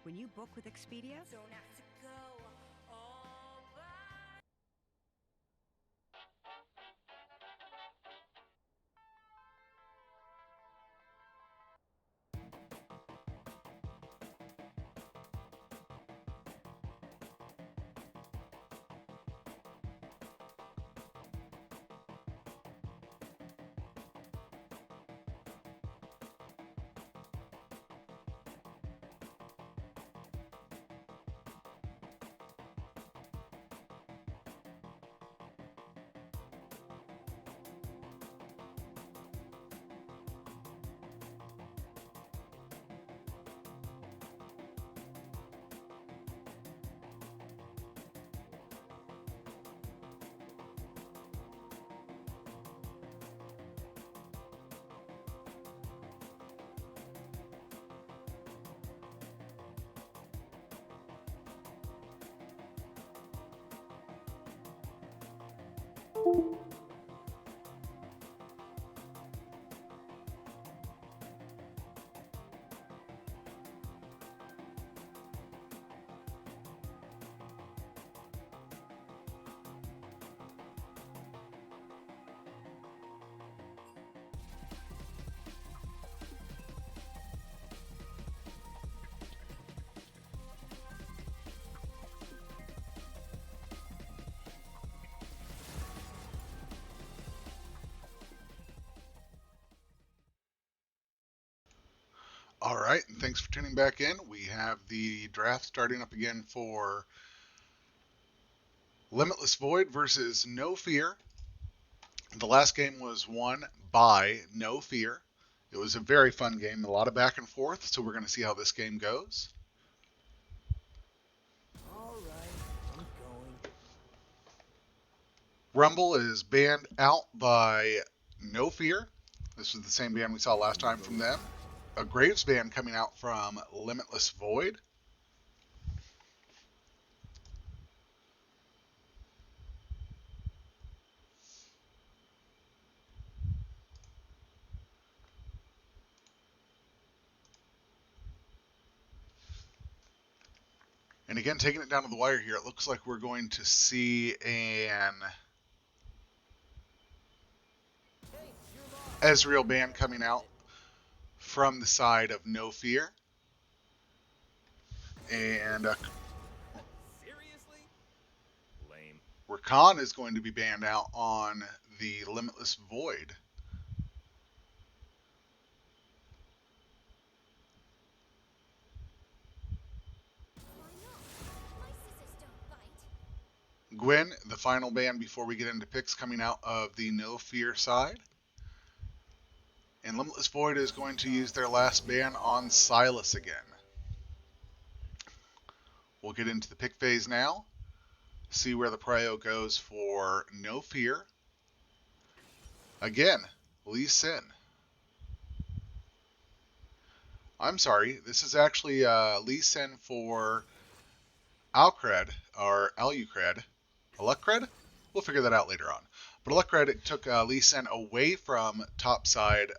When you book with Expedia,
don't have to go all by.
All right, and thanks for tuning back in. We have the draft starting up again for Limitless Void versus No Fear. The last game was won by No Fear. It was a very fun game, a lot of back and forth, so we're going to see how this game goes.
All right, I'm going.
Rumble is banned out by No Fear. This was the same ban we saw last time from them. A Graves ban coming out from Limitless Void. And again, taking it down to the wire here, it looks like we're going to see an Ezreal ban coming out from the side of No Fear. And
Seriously? Lame.
Rakan is going to be banned out on the Limitless Void. Gwen, the final ban before we get into picks coming out of the No Fear side. And Limitless Void is going to use their last ban on Silas again. We'll get into the pick phase now. See where the prio goes for No Fear. Again, Lee Sin. I'm sorry, this is actually Lee Sin for Alcred, or Alucred. Alucred? We'll figure that out later on. But Alucred took Lee Sin away from topside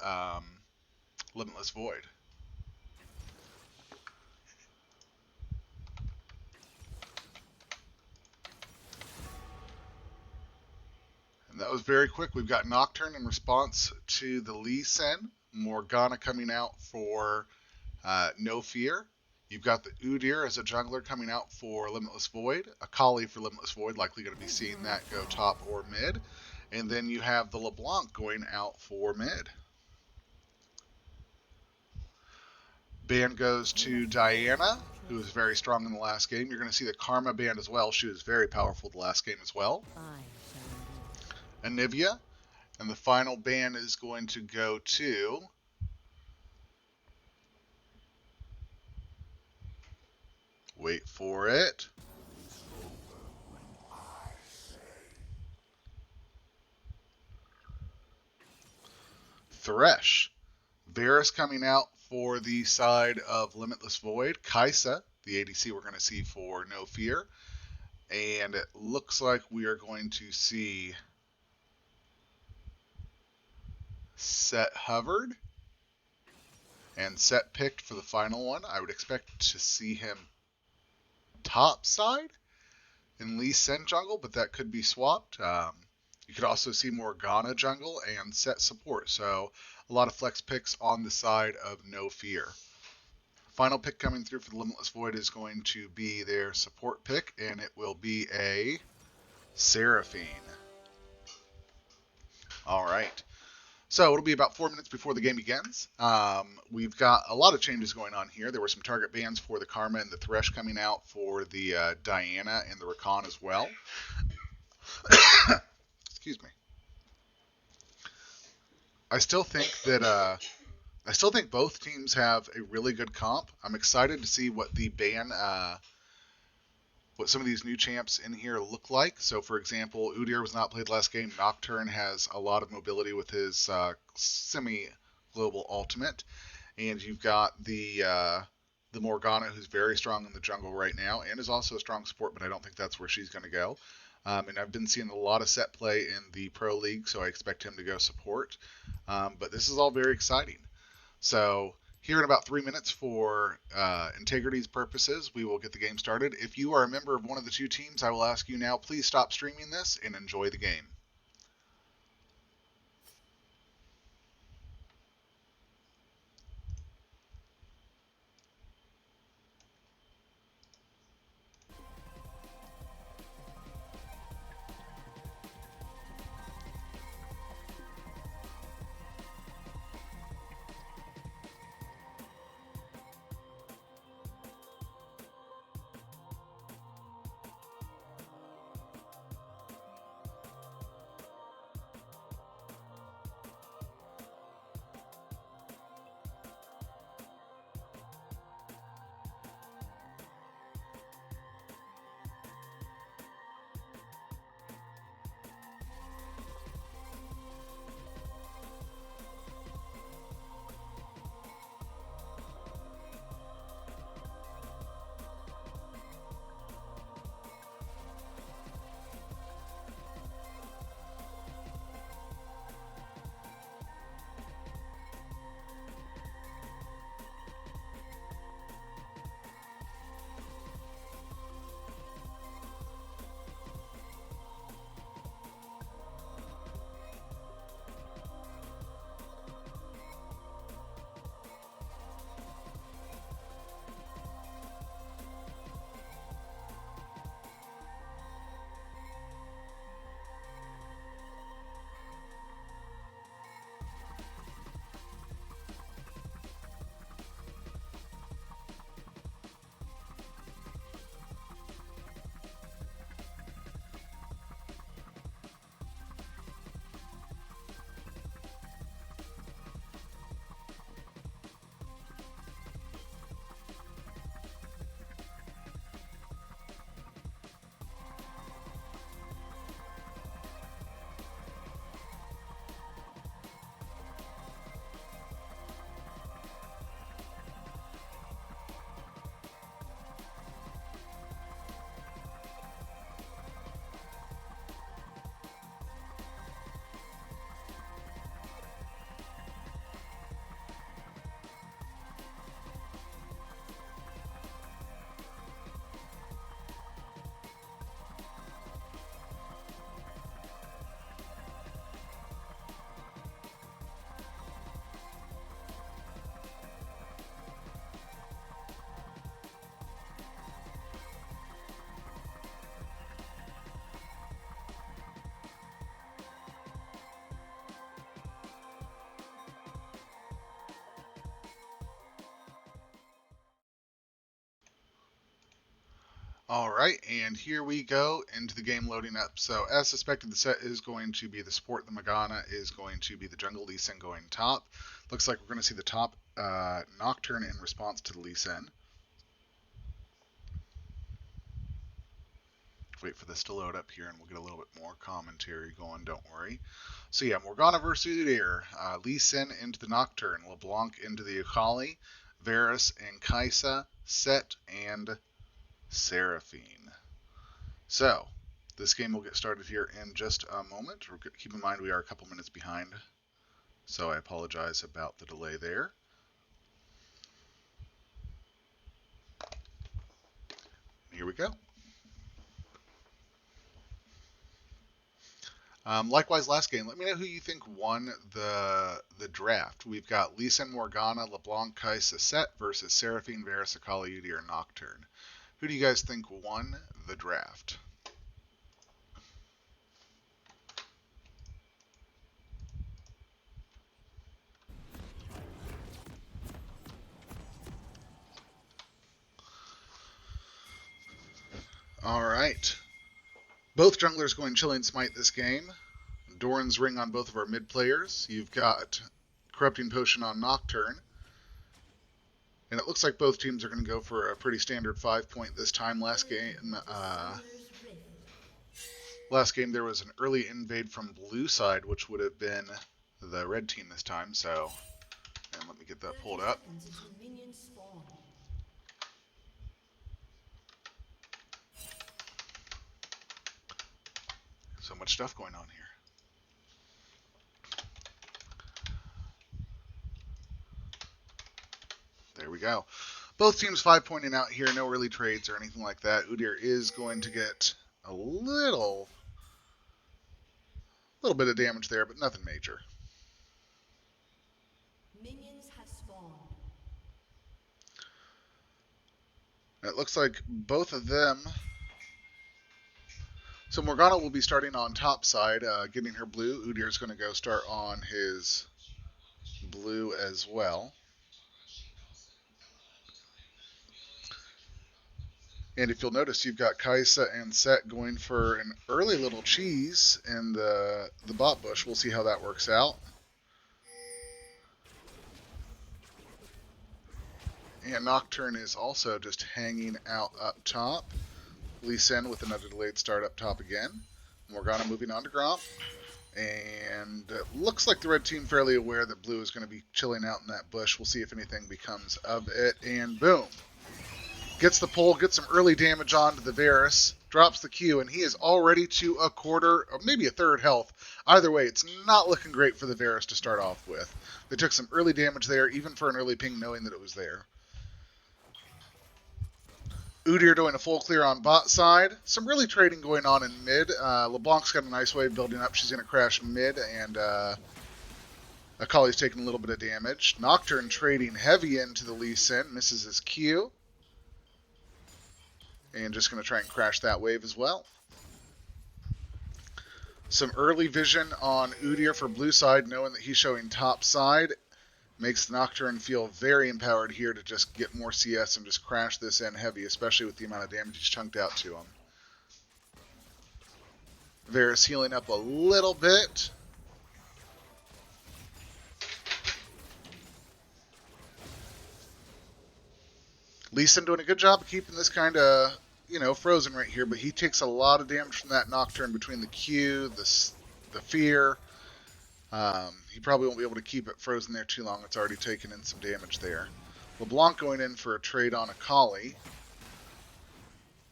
Limitless Void. And that was very quick. We've got Nocturne in response to the Lee Sin. Morgana coming out for No Fear. You've got the Udyr as a jungler coming out for Limitless Void. Akali for Limitless Void, likely going to be seeing that go top or mid. And then you have the LeBlanc going out for mid. Ban goes to Diana, who was very strong in the last game. You're going to see the Karma ban as well. She was very powerful the last game as well. Anivia. And the final ban is going to go to wait for it. Thresh. Varus coming out for the side of Limitless Void. Kaisa, the ADC we're going to see for No Fear. And it looks like we are going to see Set hovered and Set picked for the final one. I would expect to see him top side in Lee Sin jungle, but that could be swapped. You could also see Morgana jungle and Set support. So a lot of flex picks on the side of No Fear. Final pick coming through for the Limitless Void is going to be their support pick, and it will be a Seraphine. All right. So it'll be about 4 minutes before the game begins. We've got a lot of changes going on here. There were some target bans for the Karma and the Thresh coming out for the Diana and the Rakan as well. Excuse me. I still think both teams have a really good comp. I'm excited to see what the ban, what some of these new champs in here look like. So, for example, Udyr was not played last game. Nocturne has a lot of mobility with his semi-global ultimate, and you've got the Morgana, who's very strong in the jungle right now, and is also a strong support. But I don't think that's where she's going to go. And I've been seeing a lot of Set play in the Pro League, so I expect him to go support. But this is all very exciting. So here in about 3 minutes for integrity's purposes, we will get the game started. If you are a member of one of the two teams, I will ask you now, please stop streaming this and enjoy the game. All right, and here we go into the game loading up. So, as suspected, the set is going to be the support. The Morgana is going to be the jungle. Lee Sin going top. Looks like we're going to see the top Nocturne in response to the Lee Sin. Wait for this to load up here, and we'll get a little bit more commentary going. Don't worry. So yeah, Morgana versus Udyr. Lee Sin into the Nocturne. LeBlanc into the Akali. Varus and Kai'Sa. Set and Seraphine. So, this game will get started here in just a moment. Keep in mind we are a couple minutes behind, so I apologize about the delay there. Here we go. Likewise, last game, let me know who you think won the draft. We've got Lee Sin, Morgana, LeBlanc, Kai'Sa, Set versus Seraphine, Varus, Akali, Udyr, Nocturne. Who do you guys think won the draft? All right. Both junglers going Chilling Smite this game. Doran's Ring on both of our mid players. You've got Corrupting Potion on Nocturne. And it looks like both teams are going to go for a pretty standard 5-point this time. Last game there was an early invade from blue side, which would have been the red team this time. So, and let me get that pulled up. So much stuff going on here. There we go. Both teams 5-pointing out here. No early trades or anything like that. Udyr is going to get a little bit of damage there, but nothing major.
Minions have spawned.
It looks like both of them. So Morgana will be starting on top side, getting her blue. Udyr is going to go start on his blue as well. And if you'll notice, you've got Kai'Sa and Set going for an early little cheese in the bot bush. We'll see how that works out. And Nocturne is also just hanging out up top. Lee Sin with another delayed start up top again. Morgana moving on to Gromp. And it looks like the red team fairly aware that blue is going to be chilling out in that bush. We'll see if anything becomes of it. And boom. Gets the pull, gets some early damage onto the Varus, drops the Q, and he is already to a quarter, or maybe a third health. Either way, it's not looking great for the Varus to start off with. They took some early damage there, even for an early ping, knowing that it was there. Udyr doing a full clear on bot side. Some really trading going on in mid. LeBlanc's got a nice wave building up. She's going to crash mid, and Akali's taking a little bit of damage. Nocturne trading heavy into the Lee Sin, misses his Q. And just going to try and crash that wave as well. Some early vision on Udyr for blue side, knowing that he's showing top side. Makes the Nocturne feel very empowered here to just get more CS and just crash this in heavy, especially with the amount of damage he's chunked out to him. Varus healing up a little bit. Lee Sin doing a good job of keeping this kind of, frozen right here, but he takes a lot of damage from that Nocturne between the Q, the Fear. He probably won't be able to keep it frozen there too long. It's already taken in some damage there. LeBlanc going in for a trade on Akali.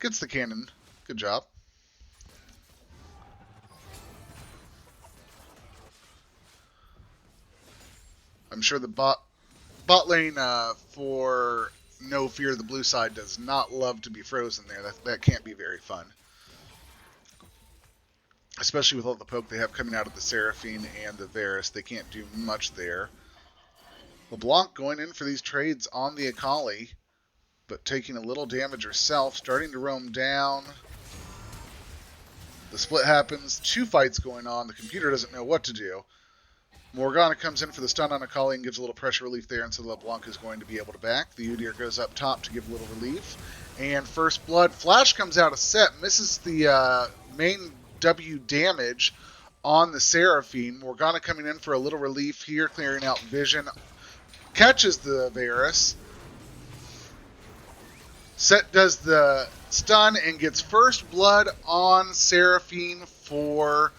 Gets the cannon. Good job. I'm sure the bot lane for no fear the blue side does not love to be frozen there. That can't be very fun. Especially with all the poke they have coming out of the Seraphine and the Varus. They can't do much there. LeBlanc going in for these trades on the Akali, but taking a little damage herself, starting to roam down. The split happens, 2 fights going on, the computer doesn't know what to do. Morgana comes in for the stun on Akali and gives a little pressure relief there, and so LeBlanc is going to be able to back. The Udyr goes up top to give a little relief. And first blood. Flash comes out of set, misses the main W damage on the Seraphine. Morgana coming in for a little relief here, clearing out vision. Catches the Varus. Set does the stun and gets first blood on Seraphine for...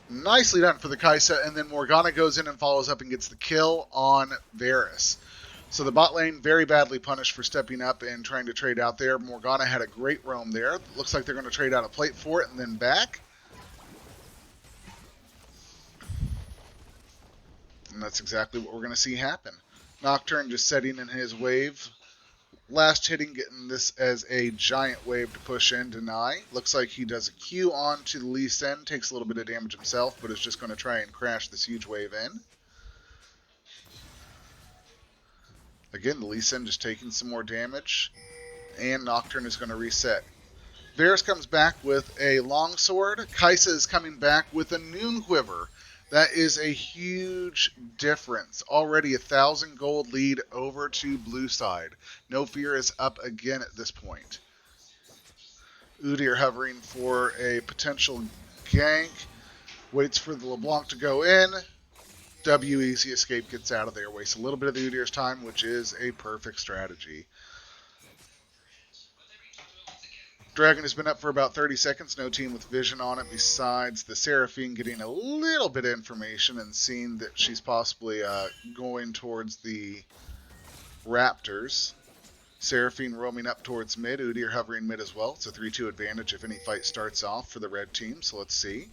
Nicely done for the Kaisa, and then Morgana goes in and follows up and gets the kill on Varus. So the bot lane very badly punished for stepping up and trying to trade out there. Morgana had a great roam there. Looks like they're going to trade out a plate for it and then back. And that's exactly what we're going to see happen. Nocturne just setting in his wave. Last hitting, getting this as a giant wave to push in, deny. Looks like he does a Q onto the Lee Sin, takes a little bit of damage himself, but is just going to try and crash this huge wave in. Again, the Lee Sin just taking some more damage, and Nocturne is going to reset. Varus comes back with a longsword. Kaisa is coming back with a noon quiver. That is a huge difference. Already 1,000 gold lead over to blue side. No Fear is up again at this point. Udyr hovering for a potential gank. Waits for the LeBlanc to go in. W easy escape gets out of there. Wastes a little bit of the Udyr's time, which is a perfect strategy. Dragon has been up for about 30 seconds. No team with vision on it besides the Seraphine getting a little bit of information and seeing that she's possibly going towards the Raptors. Seraphine roaming up towards mid. Udyr hovering mid as well. It's a 3-2 advantage if any fight starts off for the red team, so let's see.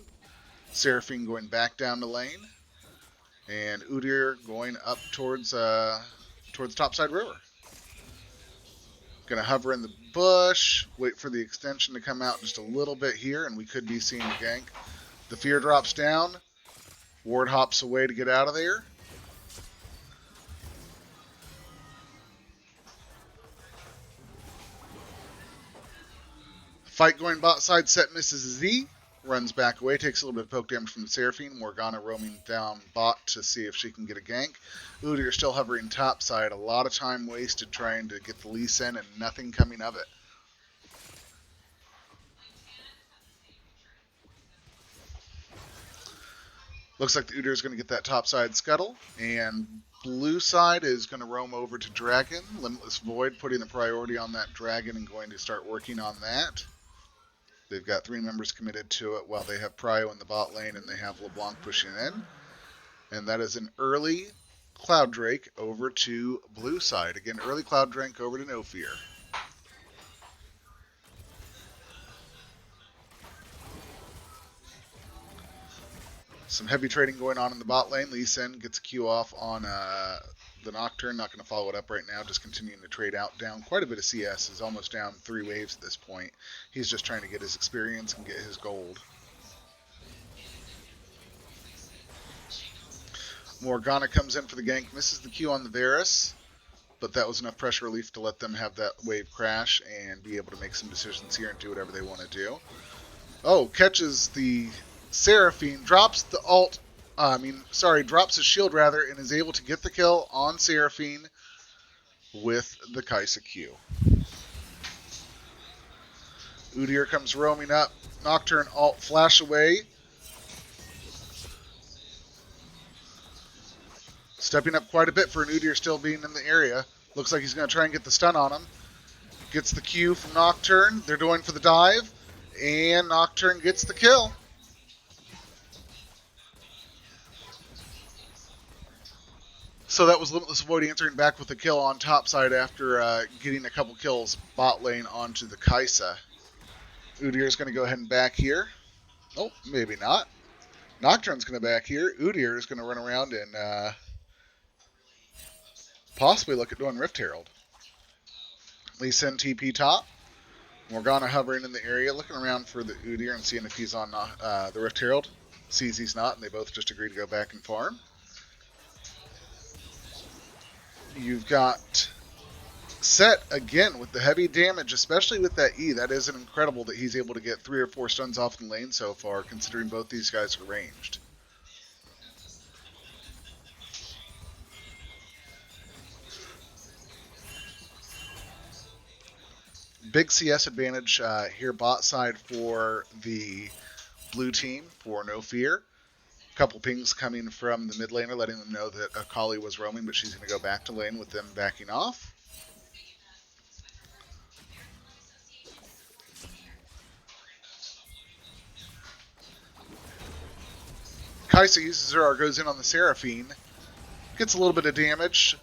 Seraphine going back down the lane. And Udyr going up towards topside river. Going to hover in the bush, wait for the extension to come out just a little bit here, and we could be seeing the gank. The Fear drops down. Ward hops away to get out of there. Fight going bot side, Set misses Z. Runs back away, takes a little bit of poke damage from the Seraphine. Morgana roaming down bot to see if she can get a gank. Udyr still hovering top side. A lot of time wasted trying to get the Lee Sin and nothing coming of it. Looks like the Udyr is going to get that top side scuttle. And blue side is going to roam over to Dragon. Limitless Void putting the priority on that Dragon and going to start working on that. They've got 3 members committed to it while they have Prio in the bot lane and they have LeBlanc pushing in. And that is an early Cloud Drake over to blue side. Again, early Cloud Drake over to No Fear. Some heavy trading going on in the bot lane. Lee Sin gets a Q off on the Nocturne. Not going to follow it up right now. Just continuing to trade out. Down quite a bit of CS. Is almost down 3 waves at this point. He's just trying to get his experience and get his gold. Morgana comes in for the gank. Misses the Q on the Varus. But that was enough pressure relief to let them have that wave crash and be able to make some decisions here and do whatever they want to do. Oh, catches the Seraphine, drops the ult, drops his shield rather, and is able to get the kill on Seraphine with the Kaisa Q. Udyr comes roaming up. Nocturne ult flash away. Stepping up quite a bit for an Udyr still being in the area. Looks like he's going to try and get the stun on him. Gets the Q from Nocturne. They're going for the dive. And Nocturne gets the kill. So that was Limitless Void answering back with a kill on top side after getting a couple kills bot lane onto the Kaisa. Udyr is going to go ahead and back here. Oh, maybe not. Nocturne's going to back here. Udyr is going to run around and possibly look at doing Rift Herald. Lee Sin TP top. Morgana hovering in the area, looking around for the Udyr and seeing if he's on the Rift Herald. Sees he's not, and they both just agree to go back and farm. You've got Set again with the heavy damage, especially with that E. That is incredible that he's able to get 3 or 4 stuns off the lane so far, considering both these guys are ranged. Big CS advantage here bot side for the blue team for No Fear. Couple pings coming from the mid laner letting them know that Akali was roaming, but she's going to go back to lane with them backing off. Kaisa uses her R, goes in on the Seraphine, gets a little bit of damage.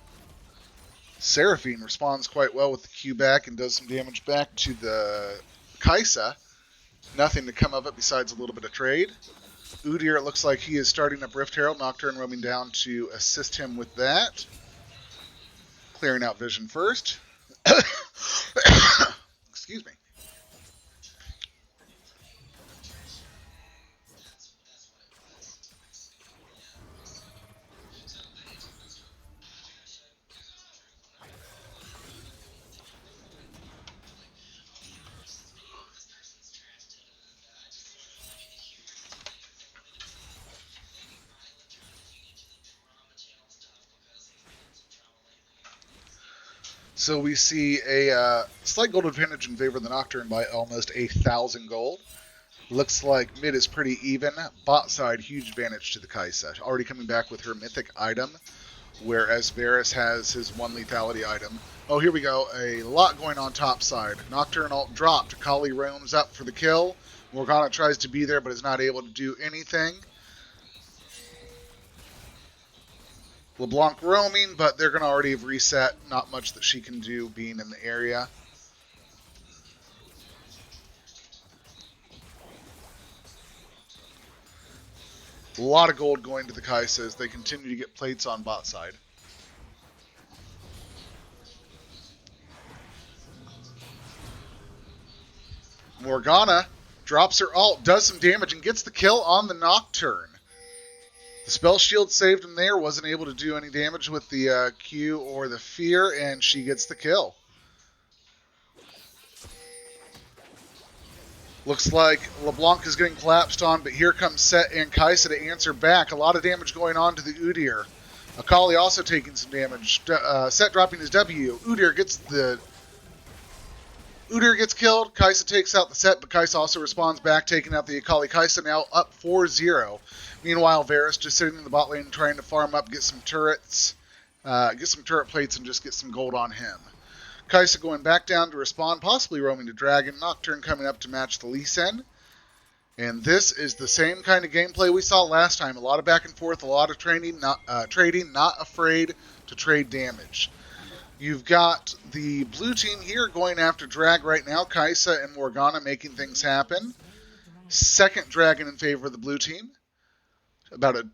Seraphine responds quite well with the Q back and does some damage back to the Kaisa. Nothing to come of it besides a little bit of trade. Udyr, it looks like he is starting up Rift Herald. Nocturne roaming down to assist him with that. Clearing out vision first. Excuse me. So we see a slight gold advantage in favor of the Nocturne by almost 1,000 gold. Looks like mid is pretty even. Bot side, huge advantage to the Kaisa. Already coming back with her mythic item, whereas Varus has his one lethality item. Oh, here we go. A lot going on top side. Nocturne ult dropped. Kali roams up for the kill. Morgana tries to be there, but is not able to do anything. LeBlanc roaming, but they're going to already have reset. Not much that she can do being in the area. A lot of gold going to the Kaisa as they continue to get plates on bot side. Morgana drops her ult, does some damage, and gets the kill on the Nocturne. The spell shield saved him there, wasn't able to do any damage with the Q or the Fear, and she gets the kill. Looks like LeBlanc is getting collapsed on, but here comes Set and Kaisa to answer back. A lot of damage going on to the Udyr. Akali also taking some damage. Set dropping his W. Udyr gets killed. Kaisa takes out the Set, but Kaisa also responds back, taking out the Akali. Kaisa now up 4-0. Meanwhile, Varus just sitting in the bot lane trying to farm up, get some turrets, get some turret plates, and just get some gold on him. Kaisa going back down to respond, possibly roaming to Dragon. Nocturne coming up to match the Lee Sin. And this is the same kind of gameplay we saw last time. A lot of back and forth, a lot of trading, not afraid to trade damage. You've got the blue team here going after Drag right now. Kaisa and Morgana making things happen. Second Dragon in favor of the blue team. About a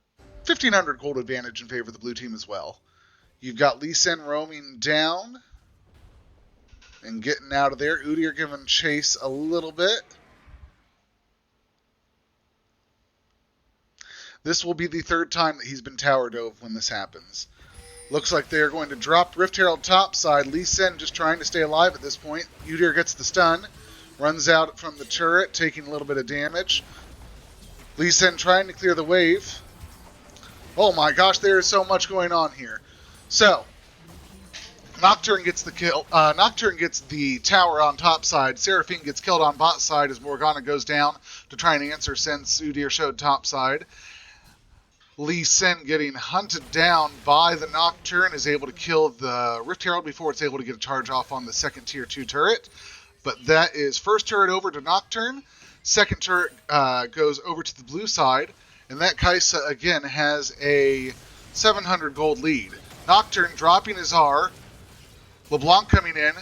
1,500 gold advantage in favor of the blue team as well. You've got Lee Sin roaming down and getting out of there. Udyr giving chase a little bit. This will be the third time that he's been tower dove when this happens. Looks like they're going to drop Rift Herald topside. Lee Sin just trying to stay alive at this point. Udyr gets the stun. Runs out from the turret, taking a little bit of damage. Lee Sin trying to clear the wave. Oh my gosh, there is so much going on here. So, Nocturne gets the kill. Nocturne gets the tower on top side. Seraphine gets killed on bot side as Morgana goes down to try and answer since Udyr showed top side. Lee Sin getting hunted down by the Nocturne is able to kill the Rift Herald before it's able to get a charge off on the second tier 2 turret. But that is first turret over to Nocturne. Second turret goes over to the blue side. And that Kaisa, again, has a 700 gold lead. Nocturne dropping his R. LeBlanc coming in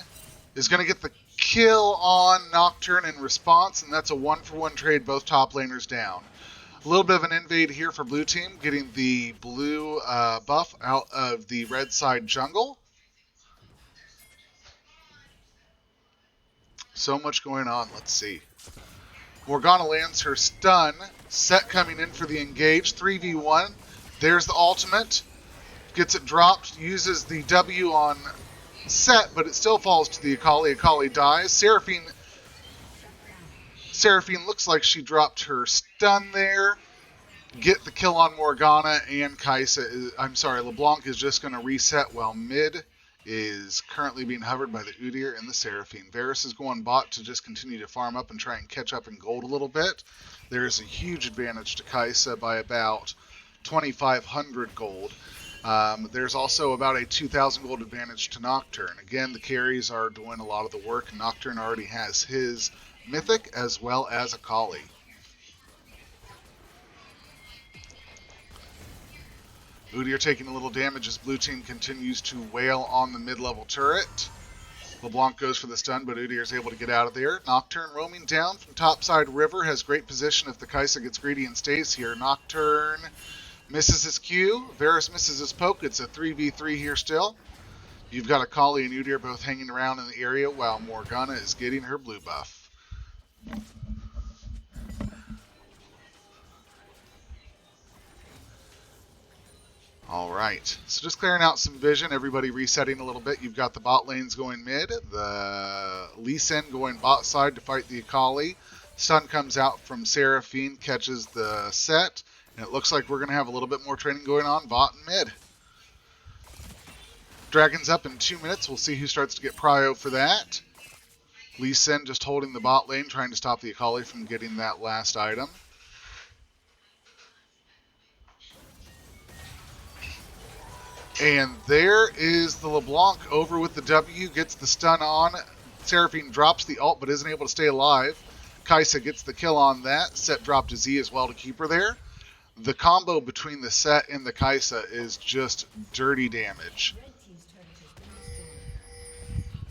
is going to get the kill on Nocturne in response. And that's a 1-for-1 trade, both top laners down. A little bit of an invade here for blue team, getting the blue buff out of the red side jungle. So much going on. Let's see. Morgana lands her stun. Set coming in for the engage. 3v1. There's the ultimate. Gets it dropped. Uses the W on Set, but it still falls to the Akali. Akali dies. Seraphine looks like she dropped her stun there. Get the kill on Morgana, and LeBlanc is just going to reset while mid is currently being hovered by the Udyr and the Seraphine. Varus is going bot to just continue to farm up and try and catch up in gold a little bit. There is a huge advantage to Kai'Sa by about 2,500 gold. There's also about a 2,000 gold advantage to Nocturne. Again, the carries are doing a lot of the work. Nocturne already has his Mythic as well as a Kali. Udyr taking a little damage as blue team continues to wail on the mid-level turret. LeBlanc goes for the stun, but Udyr is able to get out of there. Nocturne roaming down from topside river, has great position if the Kai'Sa gets greedy and stays here. Nocturne misses his Q. Varus misses his poke. It's a 3v3 here still. You've got Akali and Udyr both hanging around in the area while Morgana is getting her blue buff. All right, so just clearing out some vision, everybody resetting a little bit. You've got the bot lanes going mid, the Lee Sin going bot side to fight the Akali. Stun comes out from Seraphine, catches the set, and it looks like we're going to have a little bit more training going on bot and mid. Dragon's up in 2 minutes. We'll see who starts to get prio for that. Lee Sin just holding the bot lane, trying to stop the Akali from getting that last item. And there is the LeBlanc over with the W, gets the stun on. Seraphine drops the ult but isn't able to stay alive. Kai'Sa gets the kill on that. Set drop to Z as well to keep her there. The combo between the Set and the Kai'Sa is just dirty damage.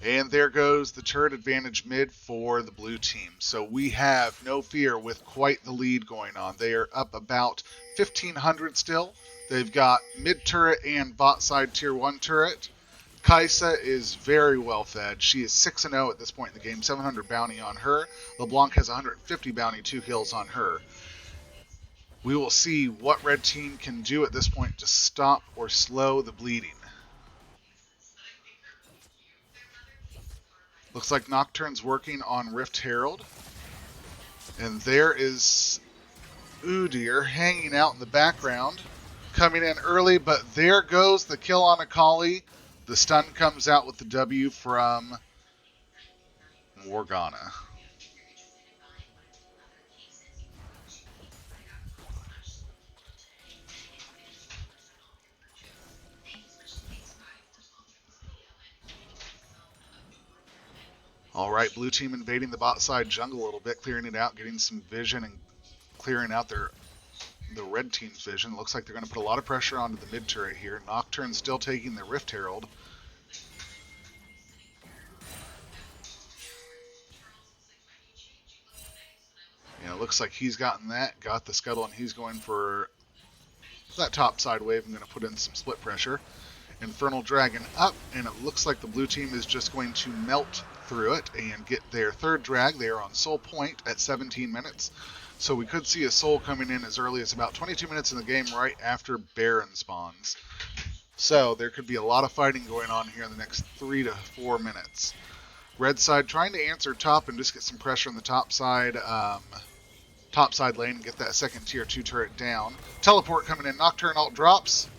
And there goes the turret advantage mid for the blue team. So we have no fear with quite the lead going on. They are up about 1,500 still. They've got mid turret and bot side tier 1 turret. Kai'Sa is very well fed. She is 6-0 at this point in the game, 700 bounty on her. LeBlanc has 150 bounty, 2 kills on her. We will see what red team can do at this point to stop or slow the bleeding. Looks like Nocturne's working on Rift Herald. And there is Udyr hanging out in the background. Coming in early, but there goes the kill on Akali. The stun comes out with the W from Morgana. All right, blue team invading the bot side jungle a little bit, clearing it out, getting some vision and clearing out the red team's vision. Looks like they're going to put a lot of pressure onto the mid turret here. Nocturne still taking the Rift Herald. And it looks like he's gotten that, got the scuttle, and he's going for that top side wave. I'm going to put in some split pressure. Infernal Dragon up, and it looks like the blue team is just going to melt through it and get their third drag. They are on Soul Point at 17 minutes. So we could see a Soul coming in as early as about 22 minutes in the game right after Baron spawns. So there could be a lot of fighting going on here in the next 3 to 4 minutes. Red side trying to answer top and just get some pressure on the top side lane and get that second tier 2 turret down. Teleport coming in. Nocturne ult drops.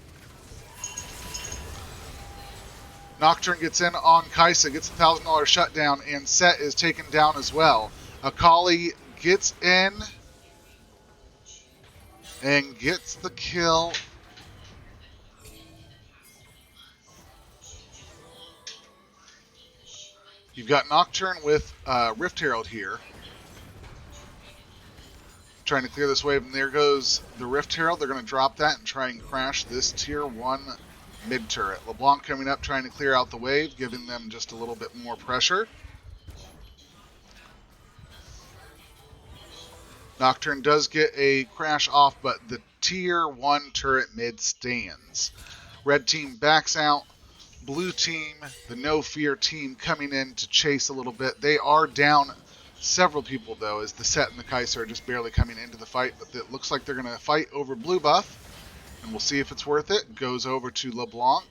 Nocturne gets in on Kai'Sa, gets a $1,000 shutdown, and Set is taken down as well. Akali gets in and gets the kill. You've got Nocturne with Rift Herald here. Trying to clear this wave, and there goes the Rift Herald. They're going to drop that and try and crash this tier 1 mid turret. LeBlanc coming up trying to clear out the wave, giving them just a little bit more pressure. Nocturne does get a crash off, but the tier 1 turret mid stands. Red team backs out. Blue team, the no fear team, coming in to chase a little bit. They are down several people though, as the Set and the Kai'Sa are just barely coming into the fight, but it looks like they're going to fight over blue buff. And we'll see if it's worth it. Goes over to LeBlanc.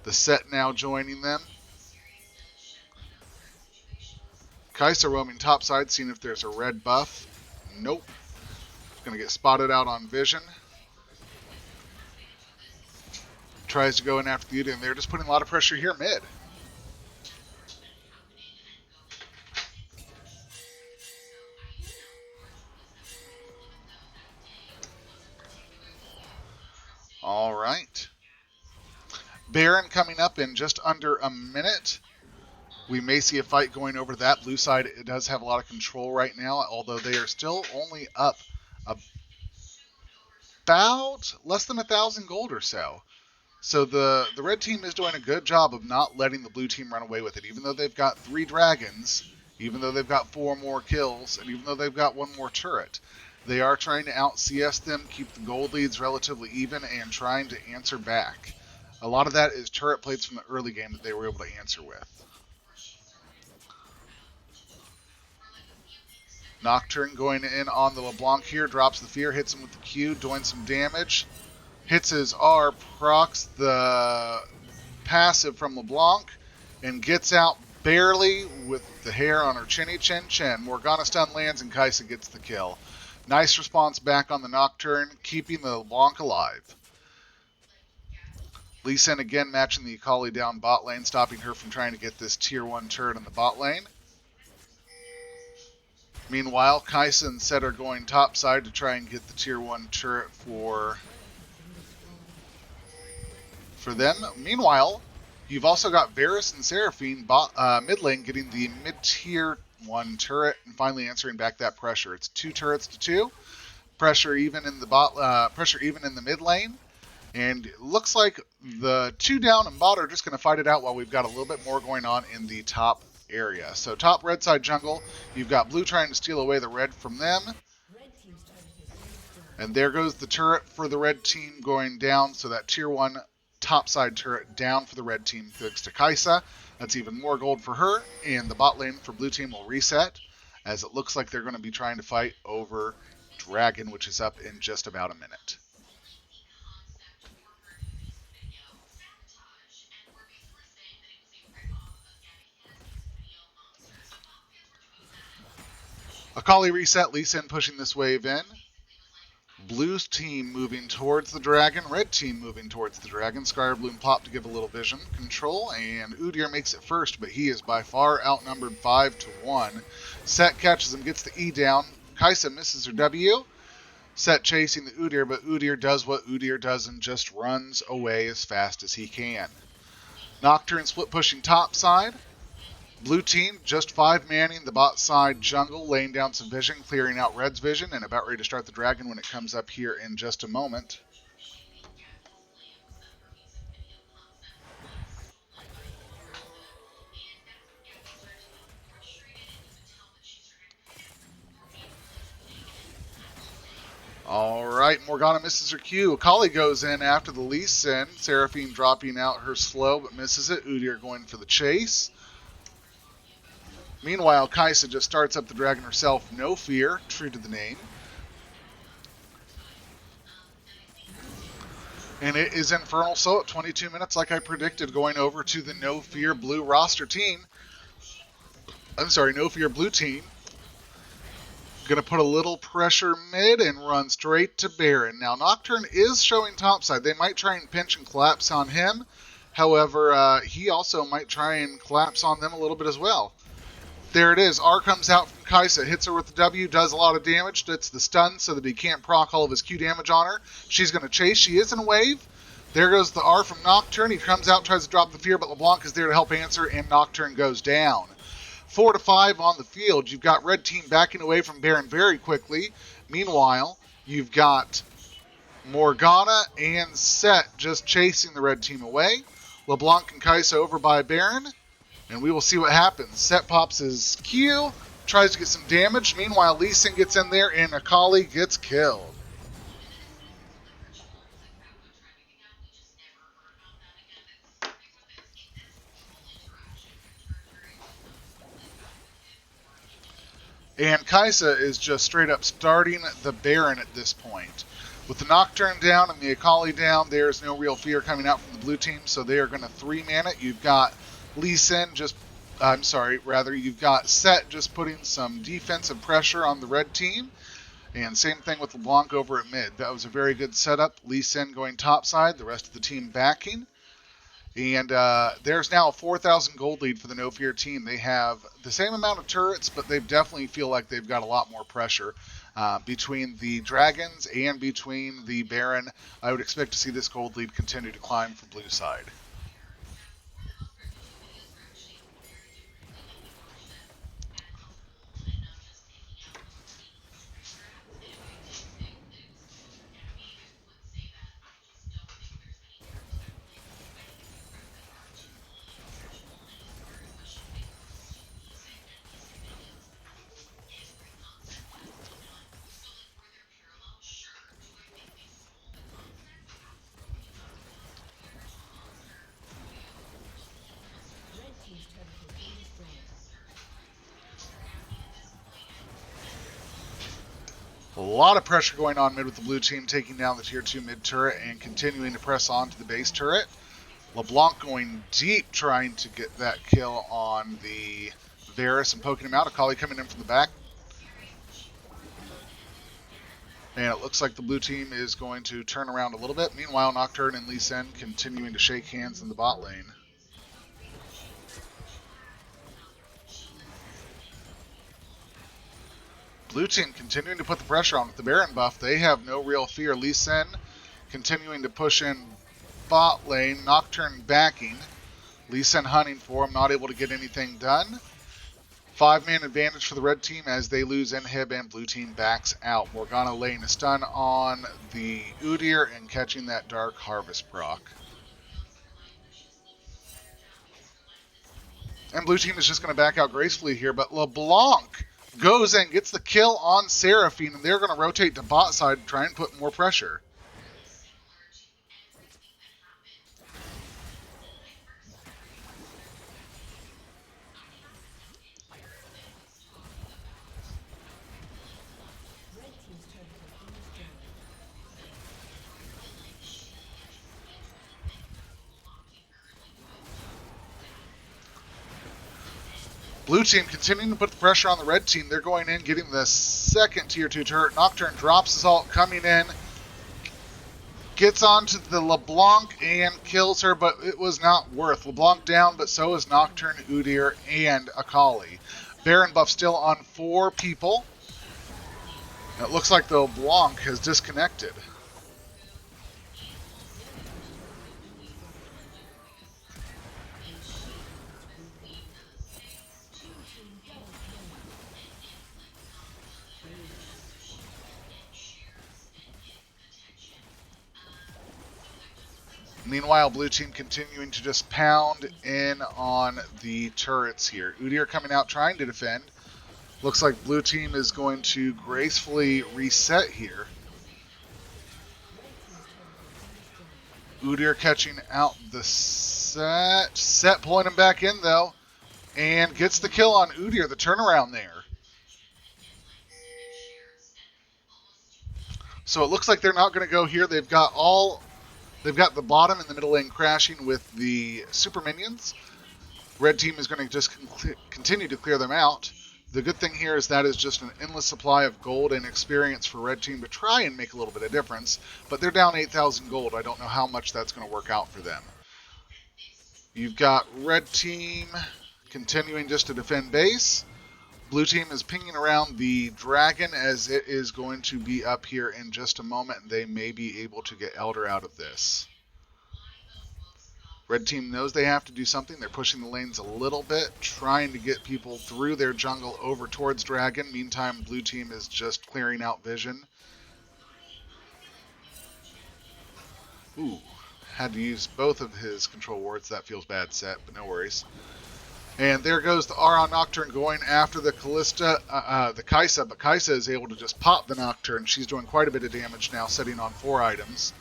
The Set now joining them. Kai'Sa roaming topside, seeing if there's a red buff. Nope. Going to get spotted out on vision. tries to go in after the Udyr, and they're just putting a lot of pressure here mid. All right. Baron coming up in just under a minute. We may see a fight going over that. Blue side, it does have a lot of control right now, although they are still only up about less than 1,000 gold or so. So the red team is doing a good job of not letting the blue team run away with it. Even though they've got 3 dragons, even though they've got 4 more kills, and even though they've got 1 more turret, they are trying to out CS them, keep the gold leads relatively even, and trying to answer back. A lot of that is turret plates from the early game that they were able to answer with. Nocturne going in on the LeBlanc here, drops the fear, hits him with the Q, doing some damage. Hits his R, procs the passive from LeBlanc, and gets out barely with the hair on her chinny chin chin. Morgana stun lands and Kai'Sa gets the kill. Nice response back on the Nocturne, keeping the LeBlanc alive. Lee Sin again matching the Akali down bot lane, stopping her from trying to get this tier 1 turret in the bot lane. Meanwhile, Kai'Sa and Set are going top side to try and get the tier 1 turret for them. Meanwhile, you've also got Varus and Seraphine mid lane getting the mid-tier 1 turret and finally answering back that pressure. It's 2 turrets to 2. Pressure even in the mid lane. And it looks like the 2 down and bot are just going to fight it out while we've got a little bit more going on in the top area. So top red side jungle, you've got blue trying to steal away the red from them. And there goes the turret for the red team going down. So that tier 1 top side turret down for the red team thanks to Kai'Sa. That's even more gold for her. And the bot lane for blue team will reset, as it looks like they're going to be trying to fight over Dragon, which is up in just about a minute. Akali reset, Lee Sin pushing this wave in. Blue's team moving towards the dragon, red team moving towards the dragon. Skybloom pop to give a little vision control, and Udyr makes it first, but he is by far outnumbered 5-1. Set catches him, gets the E down. Kai'Sa misses her W. Set chasing the Udyr, but Udyr does what Udyr does and just runs away as fast as he can. Nocturne split pushing top side. Blue team just 5 manning the bot side jungle, laying down some vision, clearing out red's vision, and about ready to start the dragon when it comes up here in just a moment. All right, Morgana misses her Q. Akali goes in after the Lee Sin. Seraphine dropping out her slow, but misses it. Udyr going for the chase. Meanwhile, Kai'Sa just starts up the dragon herself. No fear, true to the name. And it is Infernal Soul at 22 minutes, like I predicted, going over to the No Fear Blue roster team. No Fear Blue team. Going to put a little pressure mid and run straight to Baron. Now, Nocturne is showing topside. They might try and pinch and collapse on him. However, he also might try and collapse on them a little bit as well. There it is. R comes out from Kai'Sa, hits her with the W, does a lot of damage. That's the stun so that he can't proc all of his Q damage on her. She's going to chase. She is in a wave. There goes the R from Nocturne. He comes out, tries to drop the fear, but LeBlanc is there to help answer, and Nocturne goes down. 4-5 on the field. You've got red team backing away from Baron very quickly. Meanwhile, you've got Morgana and Set just chasing the red team away. LeBlanc and Kai'Sa over by Baron. And we will see what happens. Set pops his Q, tries to get some damage. Meanwhile, Lee Sin gets in there and Akali gets killed. And Kai'Sa is just straight up starting the Baron at this point. With the Nocturne down and the Akali down, there's no real fear coming out from the blue team, so they are going to 3-man it. You've got Lee Sin you've got Set just putting some defensive pressure on the red team. And same thing with LeBlanc over at mid. That was a very good setup. Lee Sin going topside, the rest of the team backing. And there's now a 4,000 gold lead for the No Fear team. They have the same amount of turrets, but they definitely feel like they've got a lot more pressure between the Dragons and between the Baron. I would expect to see this gold lead continue to climb from blue side. A lot of pressure going on mid with the blue team, taking down the tier 2 mid turret and continuing to press on to the base turret. LeBlanc going deep, trying to get that kill on the Varus and poking him out. Akali coming in from the back. And it looks like the blue team is going to turn around a little bit. Meanwhile, Nocturne and Lee Sin continuing to shake hands in the bot lane. Blue team continuing to put the pressure on with the Baron buff. They have no real fear. Lee Sin continuing to push in bot lane. Nocturne backing. Lee Sin hunting for him, not able to get anything done. 5-man advantage for the red team as they lose inhib and blue team backs out. Morgana laying a stun on the Udyr and catching that Dark Harvest proc. And blue team is just going to back out gracefully here, but LeBlanc goes and gets the kill on Seraphine, and they're going to rotate to bot side to try and put more pressure. Blue team continuing to put the pressure on the red team. They're going in, getting the second tier 2 turret. Nocturne drops his ult, coming in. Gets onto the LeBlanc and kills her, but it was not worth. LeBlanc down, but so is Nocturne, Udyr, and Akali. Baron buff still on 4 people. It looks like the LeBlanc has disconnected. Meanwhile, blue team continuing to just pound in on the turrets here. Udyr coming out trying to defend. Looks like blue team is going to gracefully reset here. Udyr catching out the set. Set pulling him back in though. And gets the kill on Udyr, the turnaround there. So it looks like they're not going to go here. They've got the bottom and the middle lane crashing with the super minions. Red team is going to just continue to clear them out. The good thing here is that is just an endless supply of gold and experience for red team to try and make a little bit of difference. But they're down 8,000 gold. I don't know how much that's going to work out for them. You've got red team continuing just to defend base. Blue team is pinging around the dragon as it is going to be up here in just a moment, and they may be able to get Elder out of this. Red team knows they have to do something. They're pushing the lanes a little bit, trying to get people through their jungle over towards dragon. Meantime, blue team is just clearing out vision. Ooh, had to use both of his control wards. That feels bad set, but no worries. And there goes the Aron Nocturne going after the Kai'Sa, but Kai'Sa is able to just pop the Nocturne. She's doing quite a bit of damage now, setting on 4 items.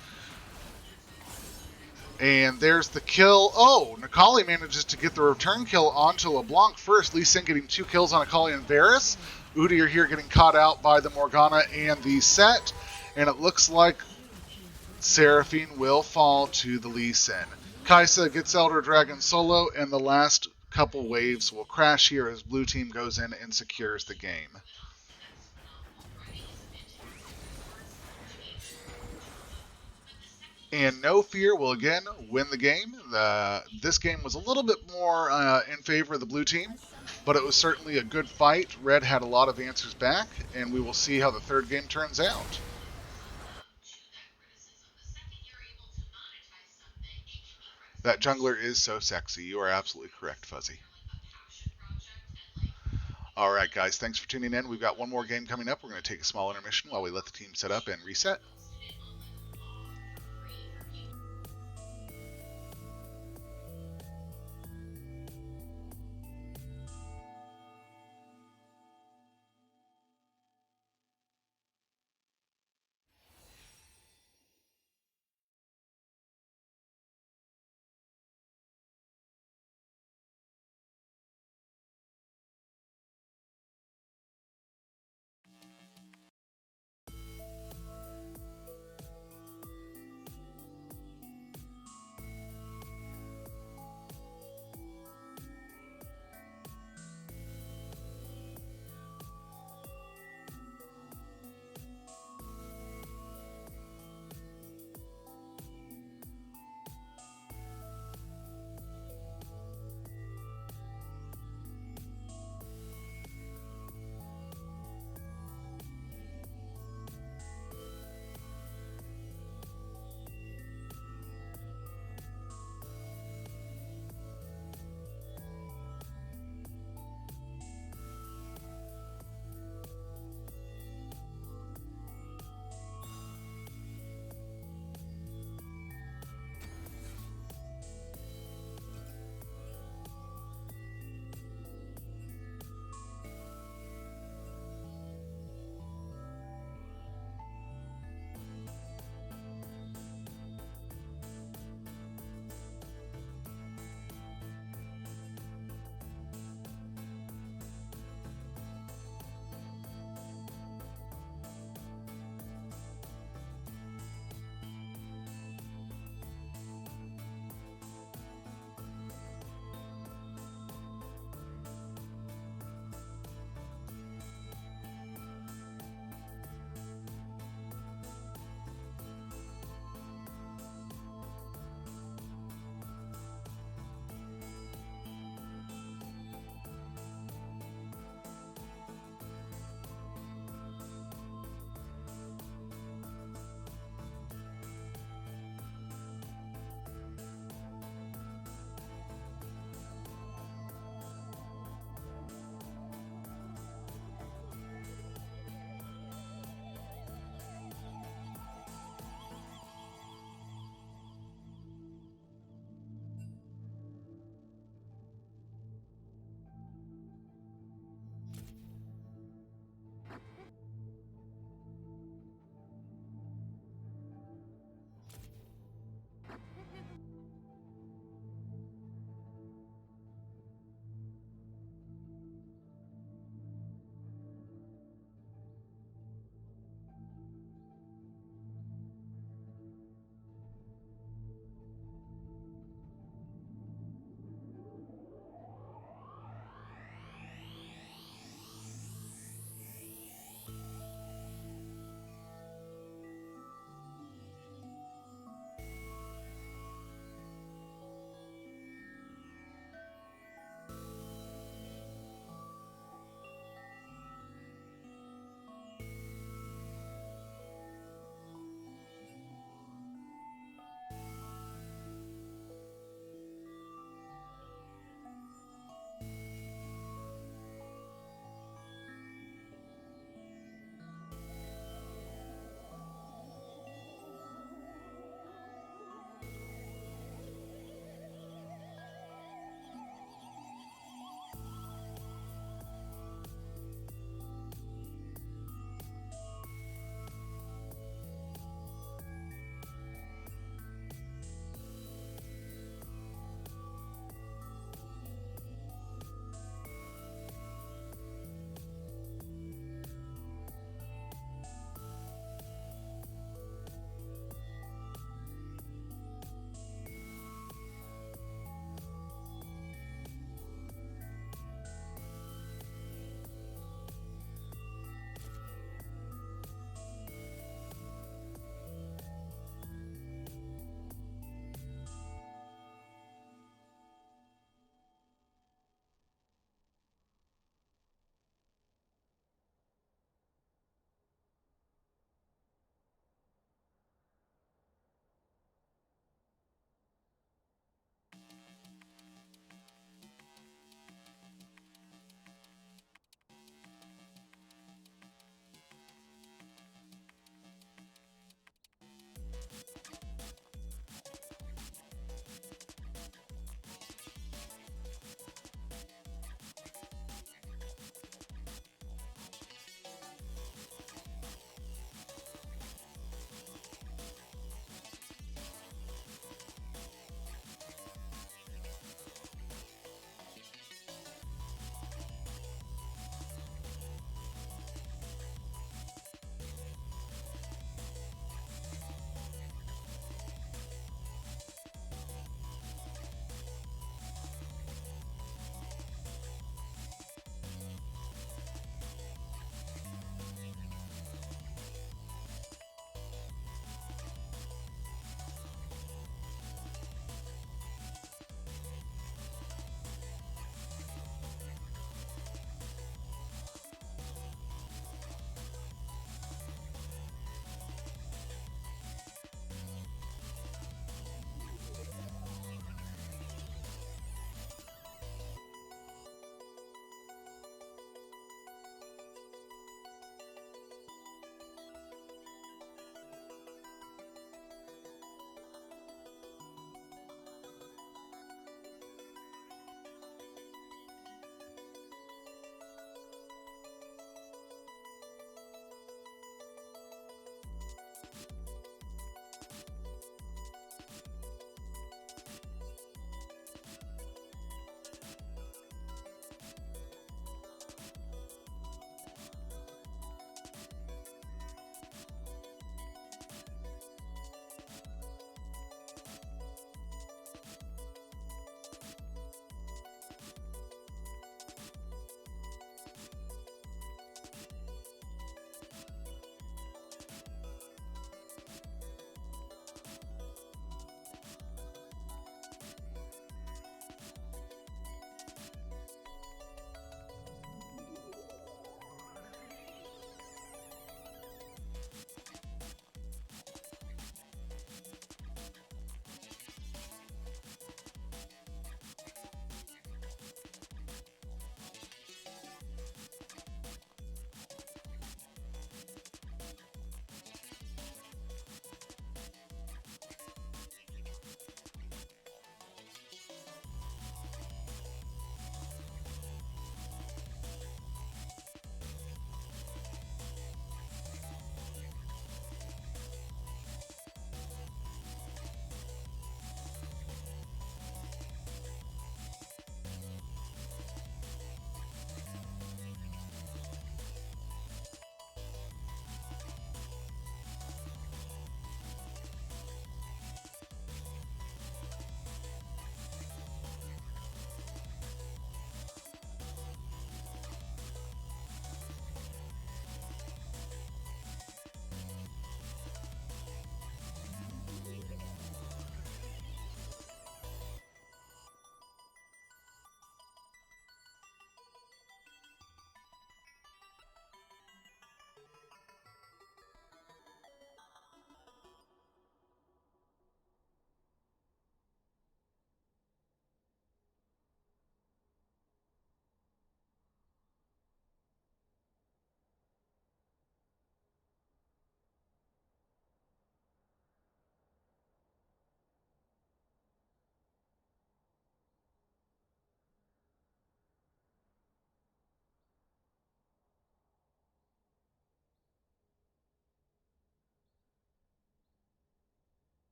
And there's the kill. Oh, Akali manages to get the return kill onto LeBlanc first. Lee Sin getting 2 kills on Akali and Varus. Udyr here getting caught out by the Morgana and the set. And it looks like Seraphine will fall to the Lee Sin. Kai'Sa gets Elder Dragon solo, and the last couple waves will crash here as blue team goes in and secures the game. And No Fear will again win the game. This game was a little bit more in favor of the blue team, but it was certainly a good fight. Red had a lot of answers back, and we will see how the third game turns out. That jungler is so sexy. You are absolutely correct, Fuzzy. All right, guys, thanks for tuning in. We've got one more game coming up. We're going to take a small intermission while we let the team set up and reset.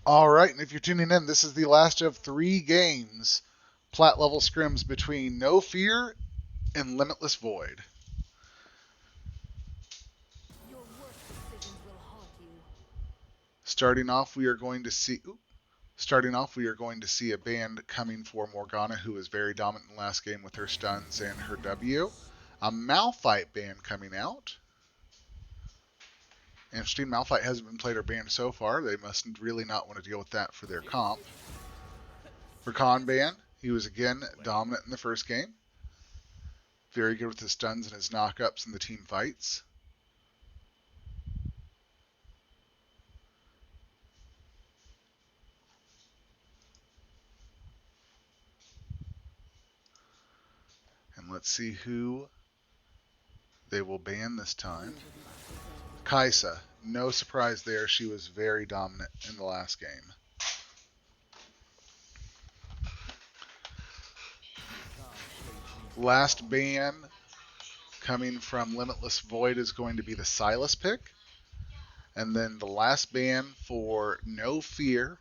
All right, and if you're tuning in, this is the last of 3 games, plat level scrims between No Fear and Limitless Void.
Your worst decisions will haunt you.
Starting off, we are going to see. Starting off, we are going to see a band coming for Morgana, who was very dominant in the last game with her stuns and her W. A Malphite band coming out. Interesting, Malphite hasn't been played or banned so far. They must really not want to deal with that for their comp. Rakan ban, he was again dominant in the first game. Very good with his stuns and his knockups in the team fights. And let's see who they will ban this time. Kaisa, no surprise there. She was very dominant in the last game. Last ban coming from Limitless Void is going to be the Silas pick. And then the last ban for No Fear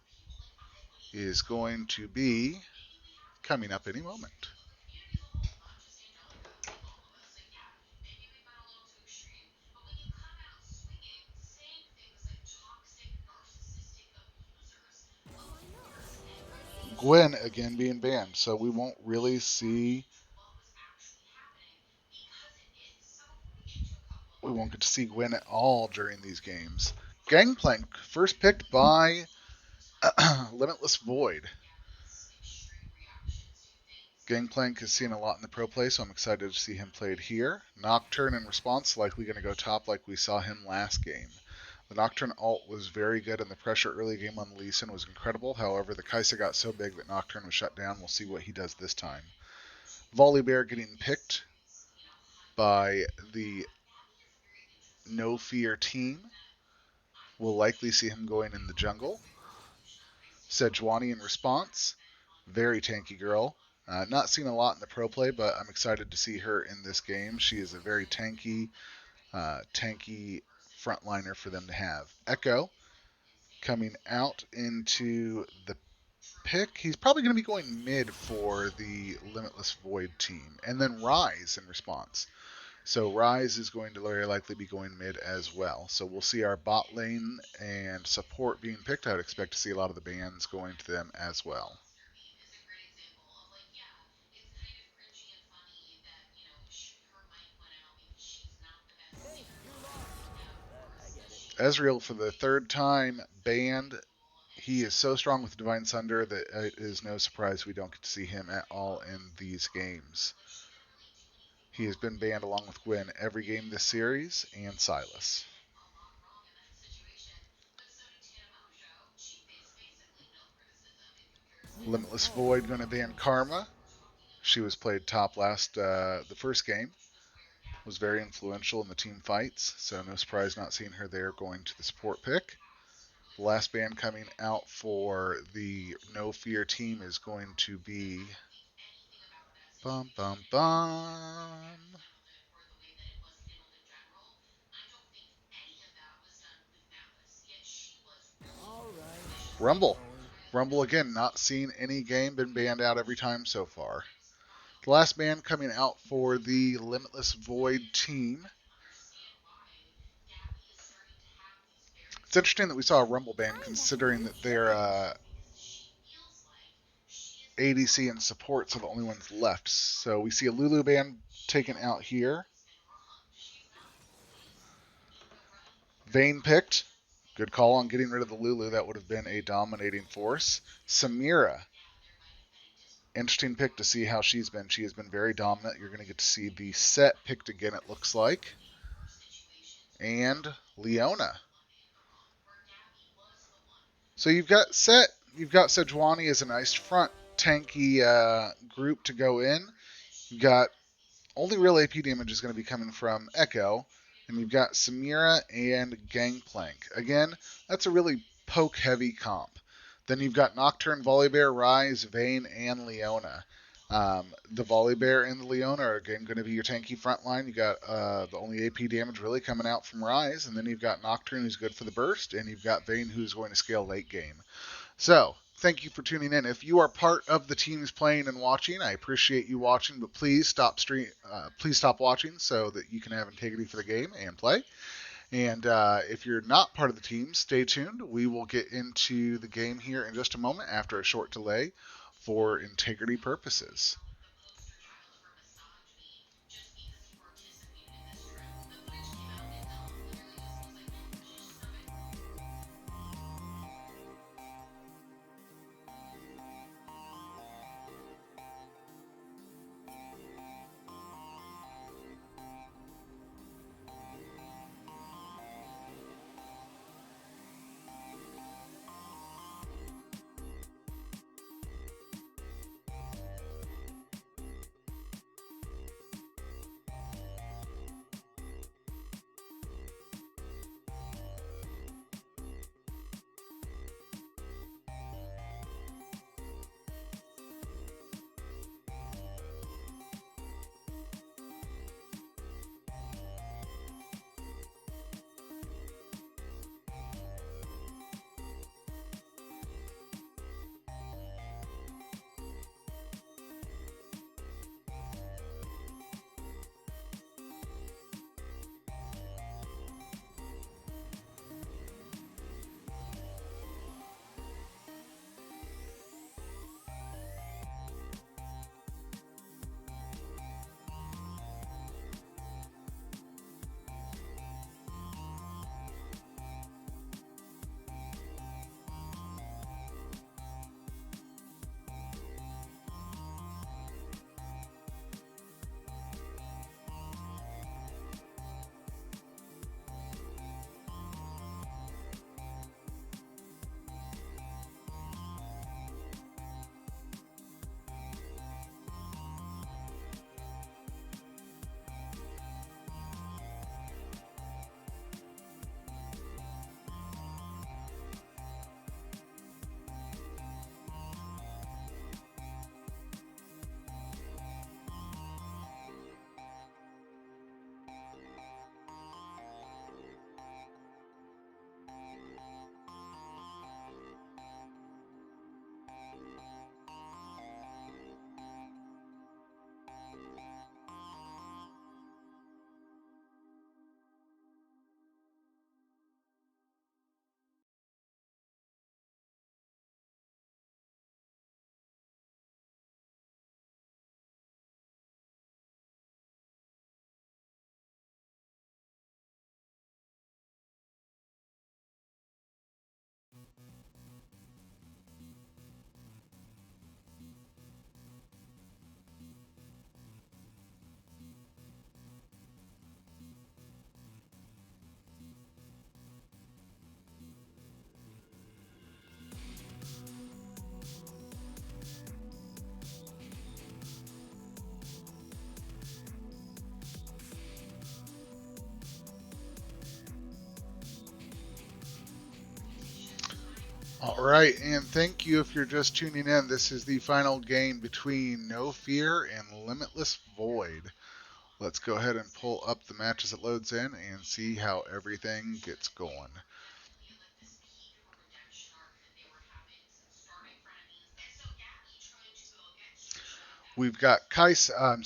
is going to be coming up any moment. Gwen again being banned, so we won't really see. We won't get to see Gwen at all during these games. Gangplank, first picked by Limitless Void. Gangplank has seen a lot in the pro play, so I'm excited to see him played here. Nocturne in response, likely going to go top like we saw him last game. The Nocturne ult was very good, and the pressure early game on Lee Sin was incredible. However, the Kaisa got so big that Nocturne was shut down. We'll see what he does this time. Volibear getting picked by the No Fear team. We'll likely see him going in the jungle. Sejuani in response. Very tanky girl. Not seen a lot in the pro play, but I'm excited to see her in this game. She is a very tanky frontliner for them to have. Echo coming out into the pick. He's probably going to be going mid for the Limitless Void team. And then Rise in response. So Rise is going to very likely be going mid as well. So we'll see our bot lane and support being picked. I would expect to see a lot of the bans going to them as well.
Hey, you're lost. I get it.
Ezreal for the third time banned. He is so strong with Divine Sunder that it is no surprise we don't get to see him at all in these games. He has been banned along with Gwen every game this series and Silas. Limitless Void going to ban Karma. She was played top last the first game. Was very influential in the team fights, so no surprise not seeing her there going to the support pick. The last ban coming out for the No Fear team is going to be bum bum bum.
All right.
Rumble. Rumble again, not seen any game, been banned out every time so far. The last ban coming out for the Limitless Void team. It's interesting that we saw a Rumble ban considering that their ADC and supports are the only ones left. So we see a Lulu ban taken out here. Vayne picked. Good call on getting rid of the Lulu. That would have been a dominating force. Samira. Interesting pick to see how she's been. She has been very dominant. You're going to get to see the set picked again, it looks like. And Leona. So you've got Set, you've got Sejuani as a nice front tanky group to go in. You've got only real AP damage is going to be coming from Echo, and you've got Samira and Gangplank. Again, that's a really poke-heavy comp. Then you've got Nocturne, Volibear, Rise, Vayne, and Leona. The Volley Bear and the Leona are again going to be your tanky front line. You got the only AP damage really coming out from Rise, and then you've got Nocturne who's good for the burst, and you've got Vayne who's going to scale late game. So, thank you for tuning in. If you are part of the teams playing and watching, I appreciate you watching, but please stop watching so that you can have integrity for the game and play. And if you're not part of the team, stay tuned. We will get into the game here in just a moment after a short delay for integrity purposes. All right, and thank you if you're just tuning in. This is the final game between No Fear and Limitless Void. Let's go ahead and pull up the match as it loads in and see how everything gets going. We've got Gangplank,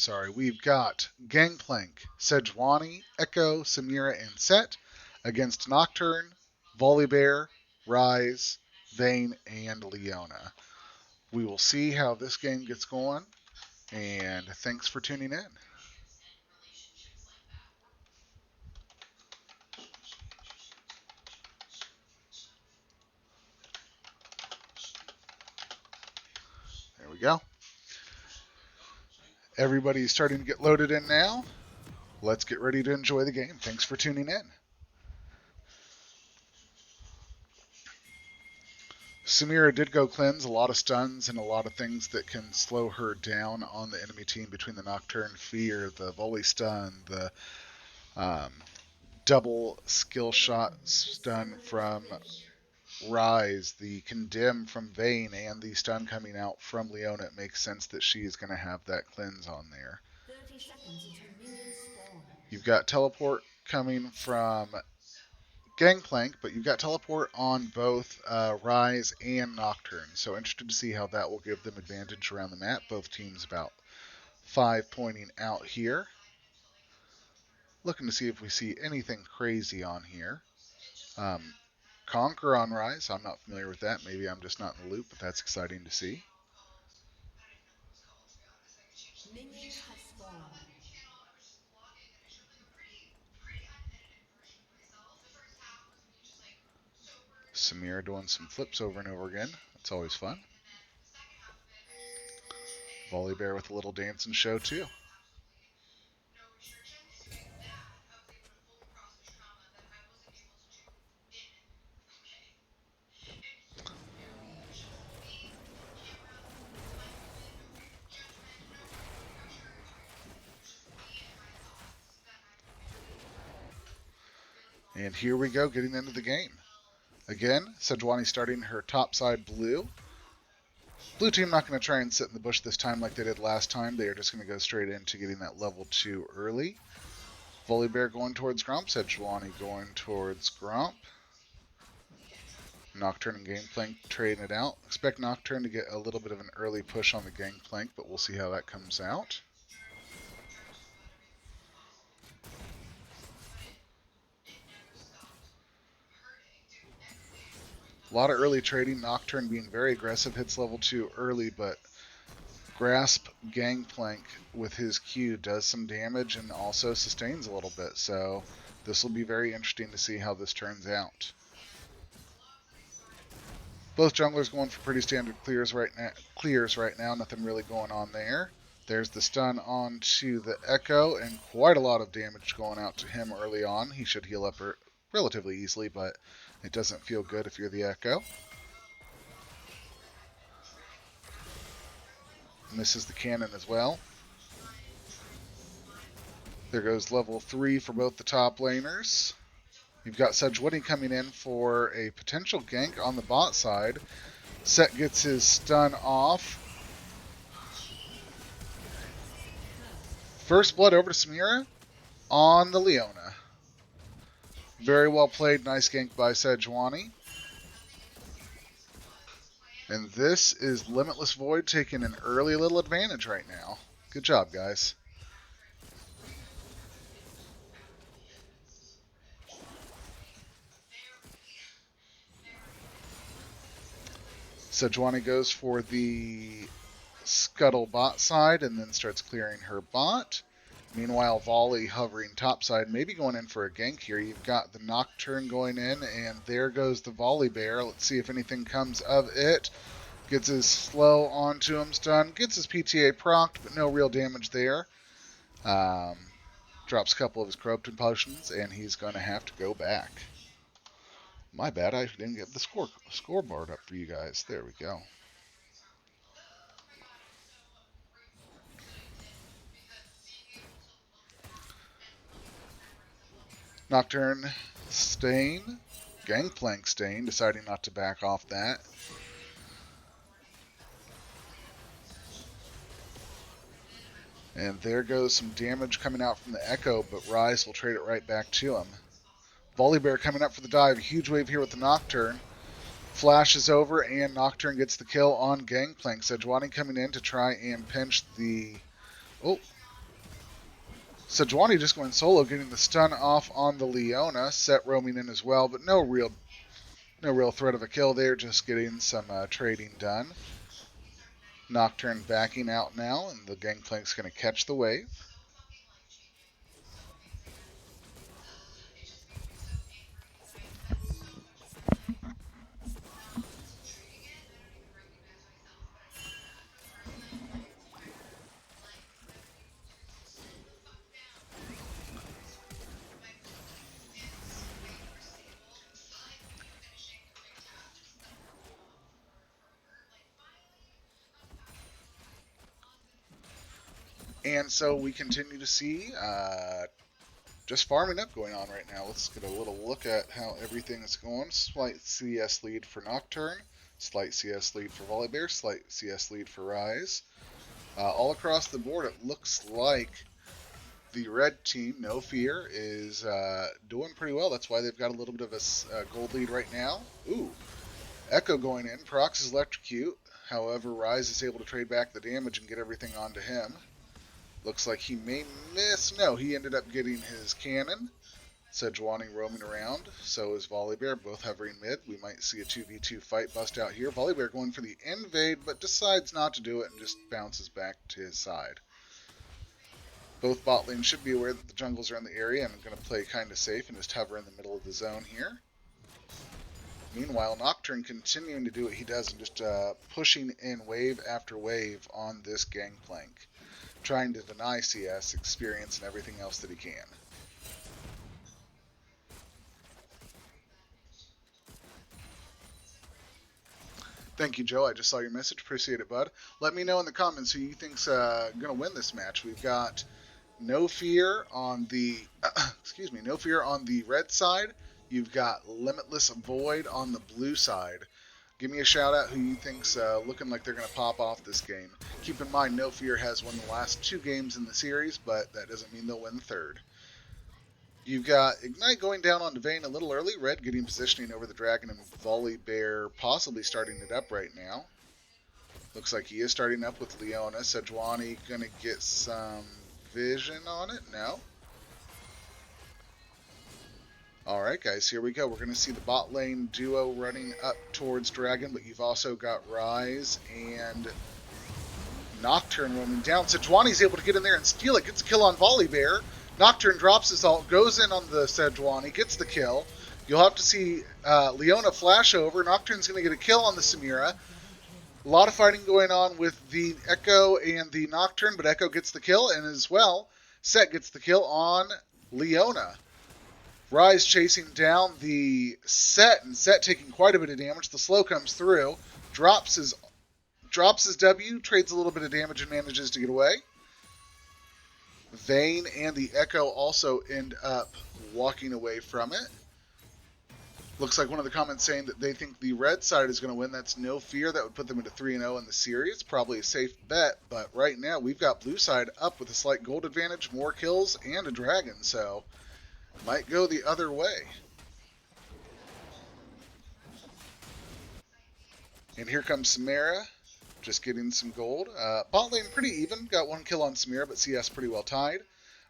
Sejuani, Echo, Samira, and Set against Nocturne, Volibear, Rise, Vayne, and Leona. We will see how this game gets going, and thanks for tuning in. There we go. Everybody's starting to get loaded in now. Let's get ready to enjoy the game. Thanks for tuning in. Samira did go cleanse, a lot of stuns and a lot of things that can slow her down on the enemy team between the Nocturne Fear, the volley stun, the um, double skill shot stun from Rise, the Condemn from Vayne, and the stun coming out from Leona, it makes sense that she is going to have that cleanse on there.
30 seconds until minions spawn.
You've got teleport coming from Gangplank, but you've got teleport on both Rise and Nocturne. So interested to see how that will give them advantage around the map. Both teams about 5 pointing out here. Looking to see if we see anything crazy on here. Conquer on Rise. I'm not familiar with that. Maybe I'm just not in the loop, but that's exciting to see.
Minions have spawned.
Samira doing some flips over and over again. That's always fun. Volibear with a little dance and show too. And here we go, getting into the game. Again, Sejuani starting her top side blue. Blue team not going to try and sit in the bush this time like they did last time. They are just going to go straight into getting that level 2 early. Volibear going towards Gromp. Sejuani going towards Gromp. Nocturne and Gangplank trading it out. Expect Nocturne to get a little bit of an early push on the Gangplank, but we'll see how that comes out. A lot of early trading. Nocturne being very aggressive, hits level 2 early, but Grasp Gangplank with his Q does some damage and also sustains a little bit. So this will be very interesting to see how this turns out. Both junglers going for pretty standard clears right now. Nothing really going on there. There's the stun onto the Echo, and quite a lot of damage going out to him early on. He should heal up relatively easily, but it doesn't feel good if you're the Echo. Misses the cannon as well. There goes level 3 for both the top laners. You've got Sejuani coming in for a potential gank on the bot side. Set gets his stun off. First blood over to Samira on the Leona. Very well played. Nice gank by Sejuani. And this is Limitless Void taking an early little advantage right now. Good job, guys. Sejuani goes for the Scuttle bot side and then starts clearing her bot. Meanwhile, Volley hovering topside, maybe going in for a gank here. You've got the Nocturne going in, and there goes the Volibear. Let's see if anything comes of it. Gets his slow onto him, stun. Gets his PTA procced, but no real damage there. Drops a couple of his corrupted potions, and he's going to have to go back. My bad, I didn't get the scoreboard up for you guys. There we go. Nocturne staying. Gangplank staying, deciding not to back off that. And there goes some damage coming out from the Echo, but Rise will trade it right back to him. Volibear coming up for the dive. Huge wave here with the Nocturne. Flashes over, and Nocturne gets the kill on Gangplank. Sejuani coming in to try and pinch the... Oh. Sejuani just going solo, getting the stun off on the Leona. Set roaming in as well, but no real threat of a kill there, just getting some trading done. Nocturne backing out now, and the Gangplank's going to catch the wave. And so we continue to see just farming up going on right now. Let's get a little look at how everything is going. Slight CS lead for Nocturne, slight CS lead for Volibear, slight CS lead for Rise. All across the board, it looks like the red team, No Fear, is doing pretty well. That's why they've got a little bit of a gold lead right now. Ooh, Echo going in, Prox's Electrocute. However, Rise is able to trade back the damage and get everything onto him. Looks like he may miss. No, he ended up getting his cannon. Sejuani roaming around. So is Volibear, both hovering mid. We might see a 2v2 fight bust out here. Volibear going for the invade, but decides not to do it and just bounces back to his side. Both bot lanes should be aware that the jungles are in the area and are going to play kind of safe and just hover in the middle of the zone here. Meanwhile, Nocturne continuing to do what he does and just pushing in wave after wave on this gangplank, trying to deny CS experience and everything else that he can. Thank you, Joe. I just saw your message. Appreciate it, bud. Let me know in the comments who you think's going to win this match. We've got No Fear on the No Fear on the red side. You've got Limitless Void on the blue side. Give me a shout out who you think's looking like they're going to pop off this game. Keep in mind, No Fear has won the last 2 games in the series, but that doesn't mean they'll win the third. You've got Ignite going down onto Vayne a little early. Red getting positioning over the Dragon, and Volibear possibly starting it up right now. Looks like he is starting up with Leona. Sejuani going to get some vision on it? No. Alright guys, here we go. We're going to see the bot lane duo running up towards Dragon, but you've also got Rise and Nocturne roaming down. Sejuani's able to get in there and steal it. Gets a kill on Volibear. Nocturne drops his ult, goes in on the Sejuani, gets the kill. You'll have to see Leona flash over. Nocturne's going to get a kill on the Samira. A lot of fighting going on with the Echo and the Nocturne, but Echo gets the kill, and as well, Set gets the kill on Leona. Rise chasing down the Set, and Set taking quite a bit of damage. The slow comes through, drops his W, trades a little bit of damage and manages to get away. Vayne and the Echo also end up walking away from it. Looks like one of the comments saying that they think the red side is going to win. That's No Fear. That would put them into 3-0 in the series. Probably a safe bet, but right now we've got blue side up with a slight gold advantage, more kills, and a dragon, so might go the other way. And here comes Samira, just getting some gold. Bot lane pretty even. Got 1 kill on Samira, but CS pretty well tied.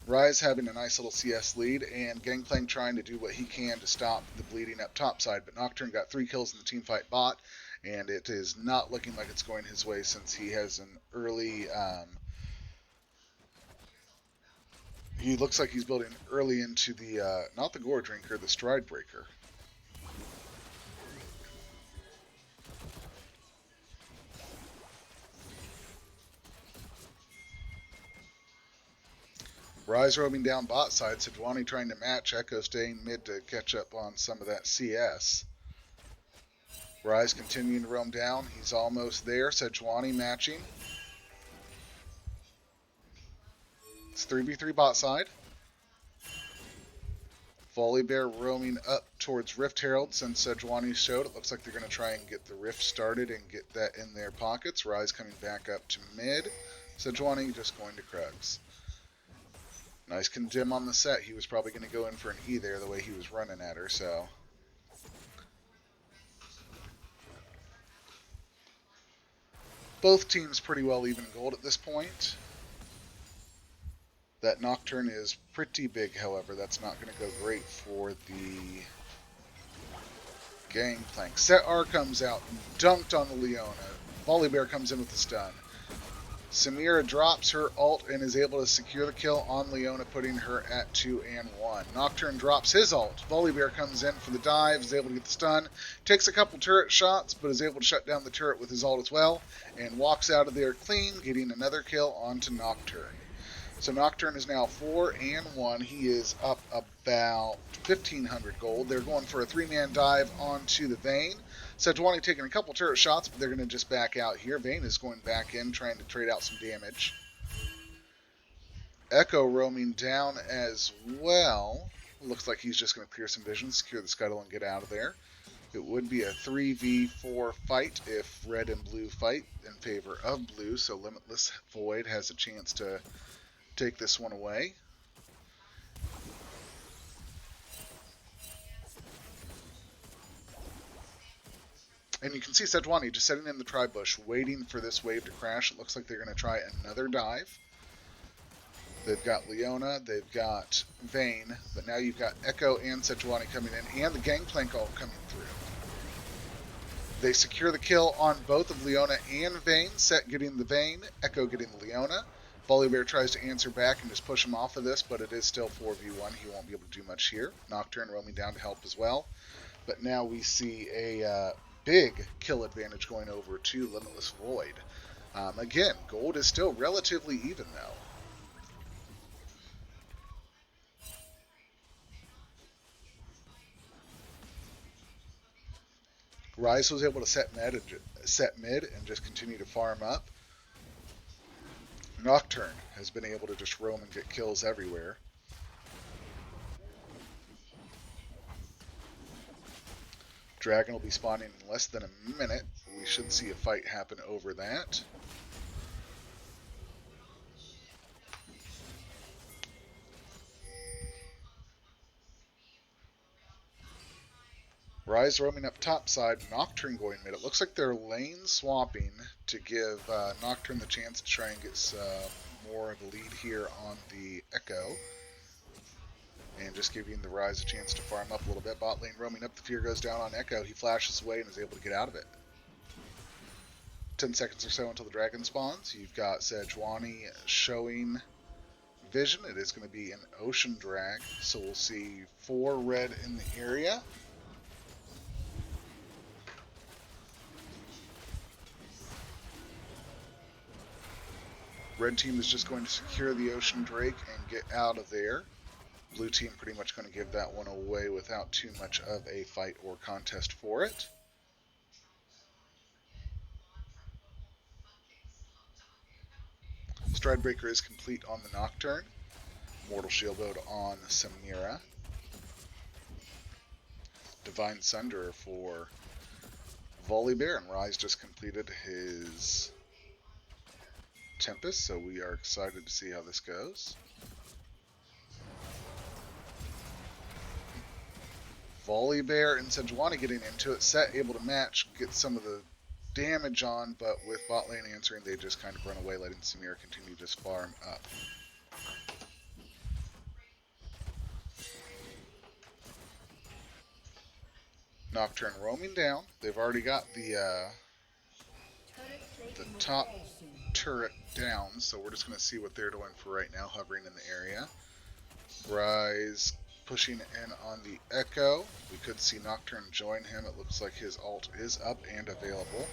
Rise having a nice little CS lead, and Gangplank trying to do what he can to stop the bleeding up top side. But Nocturne got 3 kills in the teamfight bot, and it is not looking like it's going his way since he has an early... he looks like he's building early into the, not the Gore Drinker, the Stride Breaker. Rise roaming down bot side, Sejuani trying to match, Echo staying mid to catch up on some of that CS. Rise continuing to roam down, he's almost there, Sejuani matching. It's 3v3 bot side. Volibear roaming up towards Rift Herald since Sejuani showed. It looks like they're going to try and get the Rift started and get that in their pockets. Rise coming back up to mid. Sejuani just going to Krugs. Nice condemn on the Set. He was probably going to go in for an E there the way he was running at her, so. Both teams pretty well even gold at this point. That Nocturne is pretty big, however. That's not going to go great for the Gangplank. Set R comes out and dunked on the Leona. Volibear comes in with the stun. Samira drops her ult and is able to secure the kill on Leona, putting her at 2-1. Nocturne drops his ult. Volibear comes in for the dive, is able to get the stun, takes a couple turret shots, but is able to shut down the turret with his ult as well, and walks out of there clean, getting another kill onto Nocturne. So Nocturne is now 4-1. He is up about 1,500 gold. They're going for a 3-man dive onto the Vayne. Sejuani taking a couple turret shots, but they're going to just back out here. Vayne is going back in, trying to trade out some damage. Echo roaming down as well. Looks like he's just going to clear some vision, secure the scuttle, and get out of there. It would be a 3v4 fight if red and blue fight in favor of blue, so Limitless Void has a chance to take this one away. And you can see Sejuani just sitting in the tri-bush, waiting for this wave to crash. It looks like they're going to try another dive. They've got Leona, they've got Vayne, but now you've got Echo and Sejuani coming in, and the Gangplank all coming through. They secure the kill on both of Leona and Vayne, Set getting the Vayne, Echo getting the Leona. Volibear tries to answer back and just push him off of this, but it is still 4v1. He won't be able to do much here. Nocturne roaming down to help as well. But now we see a big kill advantage going over to Limitless Void. Again, gold is still relatively even, though. Rise was able to set mid and just continue to farm up. Nocturne has been able to just roam and get kills everywhere. Dragon will be spawning in less than a minute. We should see a fight happen over that. Rise roaming up top side, Nocturne going mid. It looks like they're lane swapping to give Nocturne the chance to try and get more of a lead here on the Echo. And just giving the Rise a chance to farm up a little bit. Bot lane roaming up, the fear goes down on Echo. He flashes away and is able to get out of it. 10 seconds or so until the dragon spawns. You've got Sejuani showing vision. It is going to be an ocean drag, so we'll see 4 red in the area. Red team is just going to secure the ocean drake and get out of there. Blue team pretty much going to give that one away without too much of a fight or contest for it. Stridebreaker is complete on the Nocturne. Mortal Shield Ode on Samira. Divine Sunderer for Volibear, and Rise just completed his Tempest, so we are excited to see how this goes. Volibear and Sejuani getting into it. Set able to match, get some of the damage on, but with bot lane answering, they just kind of run away, letting Samira continue to just farm up. Nocturne roaming down. They've already got the top turret down, so we're just going to see what they're doing for right now, hovering in the area. Rise pushing in on the Echo. We could see Nocturne join him. It looks like his ult is up and available.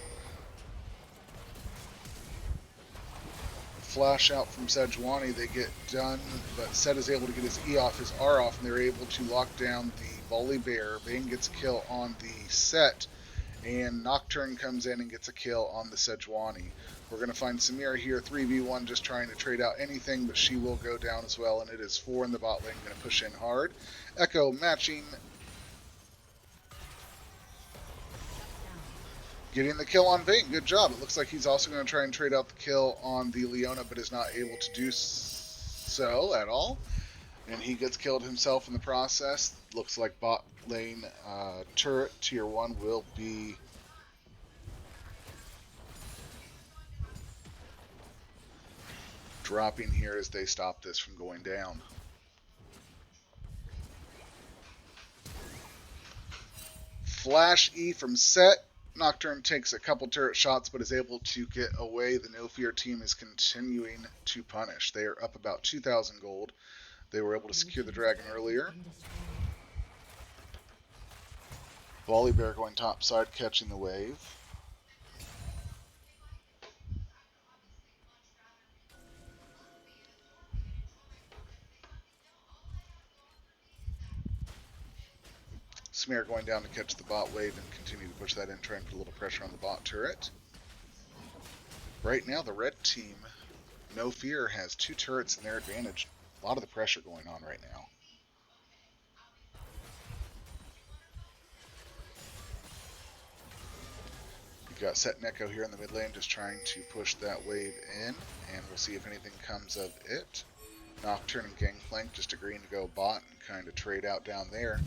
Flash out from Sejuani, they get done, but Set is able to get his E off, his R off, and they're able to lock down the Volibear. Vayne gets a kill on the Set, and Nocturne comes in and gets a kill on the Sejuani. We're going to find Samira here, 3v1, just trying to trade out anything, but she will go down as well, and it is 4 in the bot lane, going to push in hard. Echo matching, getting the kill on Vayne. Good job. It looks like he's also going to try and trade out the kill on the Leona, but is not able to do so at all. And he gets killed himself in the process. Looks like bot lane turret tier 1 will be dropping here as they stop this from going down. Flash E from Set. Nocturne takes a couple turret shots but is able to get away. The No Fear team is continuing to punish. They are up about 2,000 gold. They were able to secure the dragon earlier. Volibear going topside, catching the wave. Smear going down to catch the bot wave and continue to push that in, trying to put a little pressure on the bot turret. Right now, the red team No Fear has 2 turrets in their advantage. A lot of the pressure going on right now. You've got Set and Echo here in the mid lane just trying to push that wave in, and we'll see if anything comes of it. Nocturne and Gangplank just agreeing to go bot and kind of trade out down there.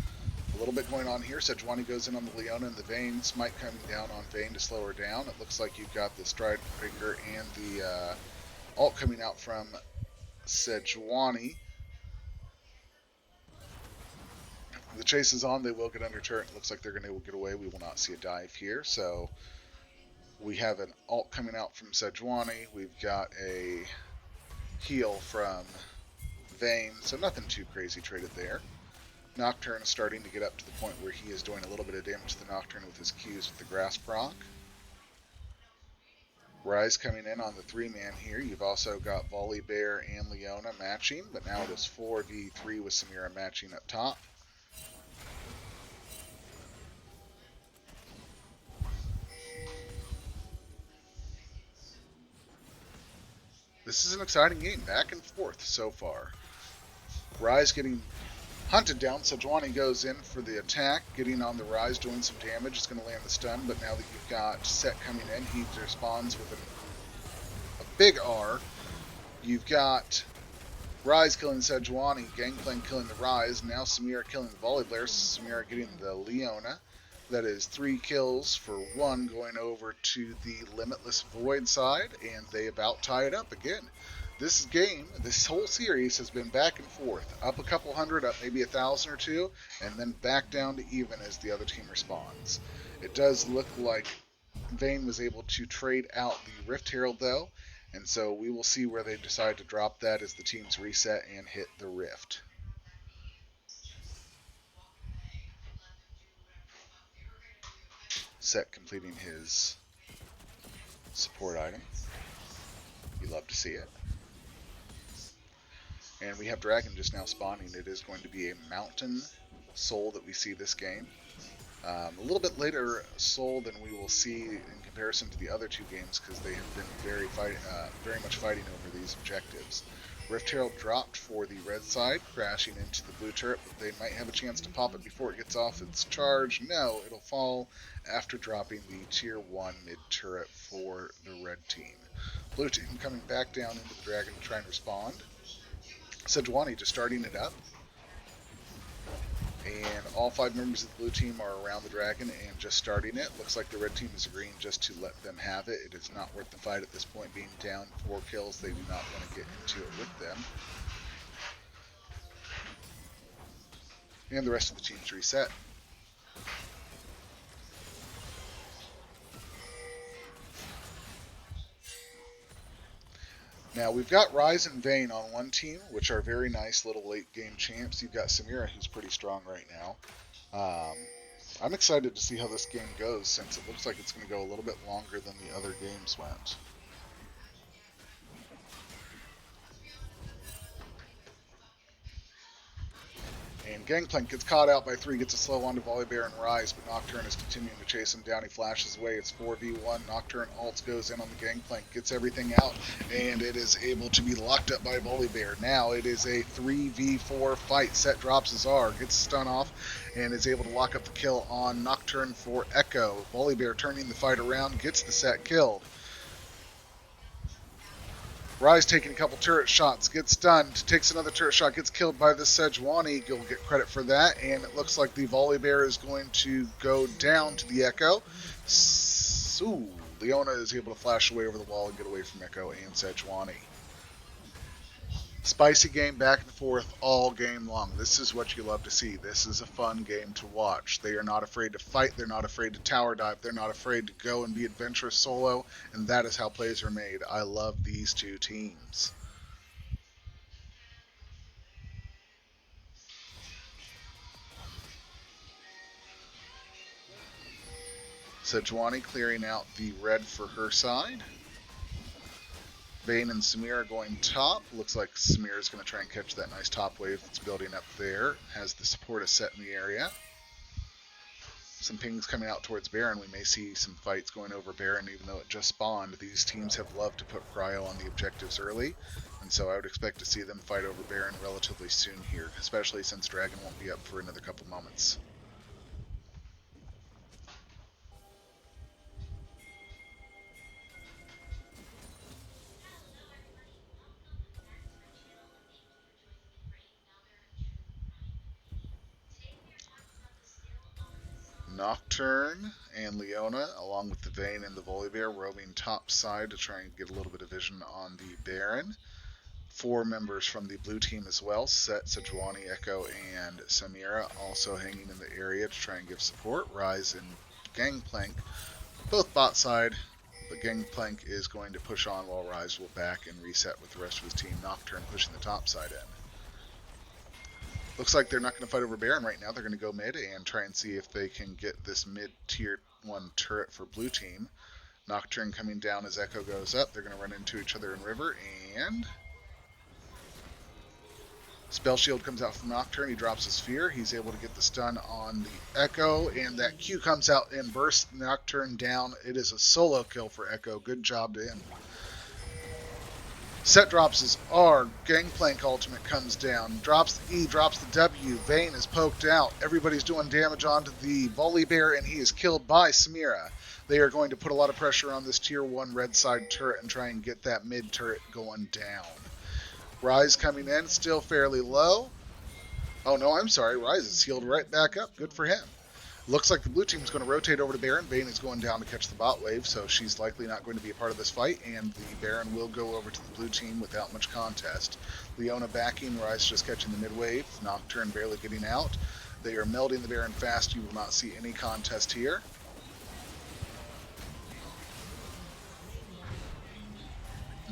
A little bit going on here. Sejuani goes in on the Leona and the Vayne. Smite coming down on Vayne to slow her down. It looks like you've got the Stridebringer and the ult coming out from Sejuani. The chase is on. They will get under turret. It looks like they're going to get away. We will not see a dive here. So we have an ult coming out from Sejuani. We've got a heal from Vayne. So nothing too crazy traded there. Nocturne is starting to get up to the point where he is doing a little bit of damage to the Nocturne with his Qs with the Grass proc. Rise coming in on the 3-man here. You've also got Volibear and Leona matching, but now it is 4v3 with Samira matching up top. This is an exciting game, back and forth so far. Rise getting hunted down. Sejuani goes in for the attack, getting on the Rise, doing some damage. It's going to land the stun, but now that you've got Set coming in, he responds with a big R. You've got Rise killing Sejuani, Gangplank killing the Rise, now Samira killing the Volibear, Samira getting the Leona. That is 3 kills for 1 going over to the Limitless Void side, and they about tie it up again. This game, this whole series has been back and forth. Up a couple hundred, up maybe 1,000 or 2, and then back down to even as the other team responds. It does look like Vayne was able to trade out the Rift Herald though, and so we will see where they decide to drop that as the teams reset and hit the Rift. Set completing his support item. You love to see it. And we have Dragon just now spawning. It is going to be a Mountain Soul that we see this game. A little bit later Soul than we will see in comparison to the other 2 games because they have been very much fighting over these objectives. Rift Herald dropped for the red side, crashing into the blue turret, but they might have a chance to pop it before it gets off its charge. No, it'll fall after dropping the tier 1 mid turret for the red team. Blue team coming back down into the Dragon to try and respond. Sejuani just starting it up. And all 5 members of the blue team are around the Dragon and just starting it. Looks like the red team is agreeing just to let them have it. It is not worth the fight at this point, being down 4 kills. They do not want to get into it with them. And the rest of the teams reset. Now, we've got Rise and Vayne on one team, which are very nice little late-game champs. You've got Samira, who's pretty strong right now. I'm excited to see how this game goes, since it looks like it's going to go a little bit longer than the other games went. And Gangplank gets caught out by 3, gets a slow onto Volibear and Rise, but Nocturne is continuing to chase him down. He flashes away. It's 4v1. Nocturne ults, goes in on the Gangplank, gets everything out, and it is able to be locked up by Volibear. Now it is a 3v4 fight. Set drops his R, gets stun off, and is able to lock up the kill on Nocturne for Echo. Volibear turning the fight around, gets the Set killed. Rise taking a couple turret shots, gets stunned, takes another turret shot, gets killed by the Sejuani. You'll get credit for that, and it looks like the Volibear is going to go down to the Echo. Ooh, Leona is able to flash away over the wall and get away from Echo and Sejuani. Spicy game back and forth all game long. This is what you love to see. This is a fun game to watch. They are not afraid to fight. They're not afraid to tower dive. They're not afraid to go and be adventurous solo, and that is how plays are made. I love these 2 teams. Sejuani clearing out the red for her side. Vayne and Samira going top. Looks like Samira's going to try and catch that nice top wave that's building up there. Has the support of Set in the area. some pings coming out towards Baron. We may see some fights going over Baron, even though it just spawned. These teams have loved to put cryo on the objectives early, and so I would expect to see them fight over Baron relatively soon here, especially since Dragon won't be up for another couple moments. Nocturne and Leona, along with the Vayne and the Volibear, roaming top side to try and get a little bit of vision on the Baron. 4 members from the blue team as well, Set, Sejuani, Echo, and Samira, also hanging in the area to try and give support. Rise and Gangplank, both bot side, but Gangplank is going to push on while Rise will back and reset with the rest of his team. Nocturne pushing the top side in. Looks like they're not going to fight over Baron right now. They're going to go mid and try and see if they can get this mid-tier 1 turret for blue team. Nocturne coming down as Echo goes up. They're going to run into each other in river, and Spell Shield comes out from Nocturne. He drops his Fear. He's able to get the stun on the Echo, and that Q comes out and bursts Nocturne down. It is a solo kill for Echo. Good job to him. Set drops his R. Gangplank ultimate comes down. Drops the E, drops the W. Vayne is poked out. Everybody's doing damage onto the Volibear, and he is killed by Samira. They are going to put a lot of pressure on this tier 1 red side turret and try and get that mid turret going down. Rise coming in, still fairly low. Oh no, I'm sorry. Rise is healed right back up. Good for him. Looks like the blue team is going to rotate over to Baron. Vayne is going down to catch the bot wave, so she's likely not going to be a part of this fight, and the Baron will go over to the blue team without much contest. Leona backing, Rise just catching the mid wave, Nocturne barely getting out. They are melding the Baron fast. You will not see any contest here.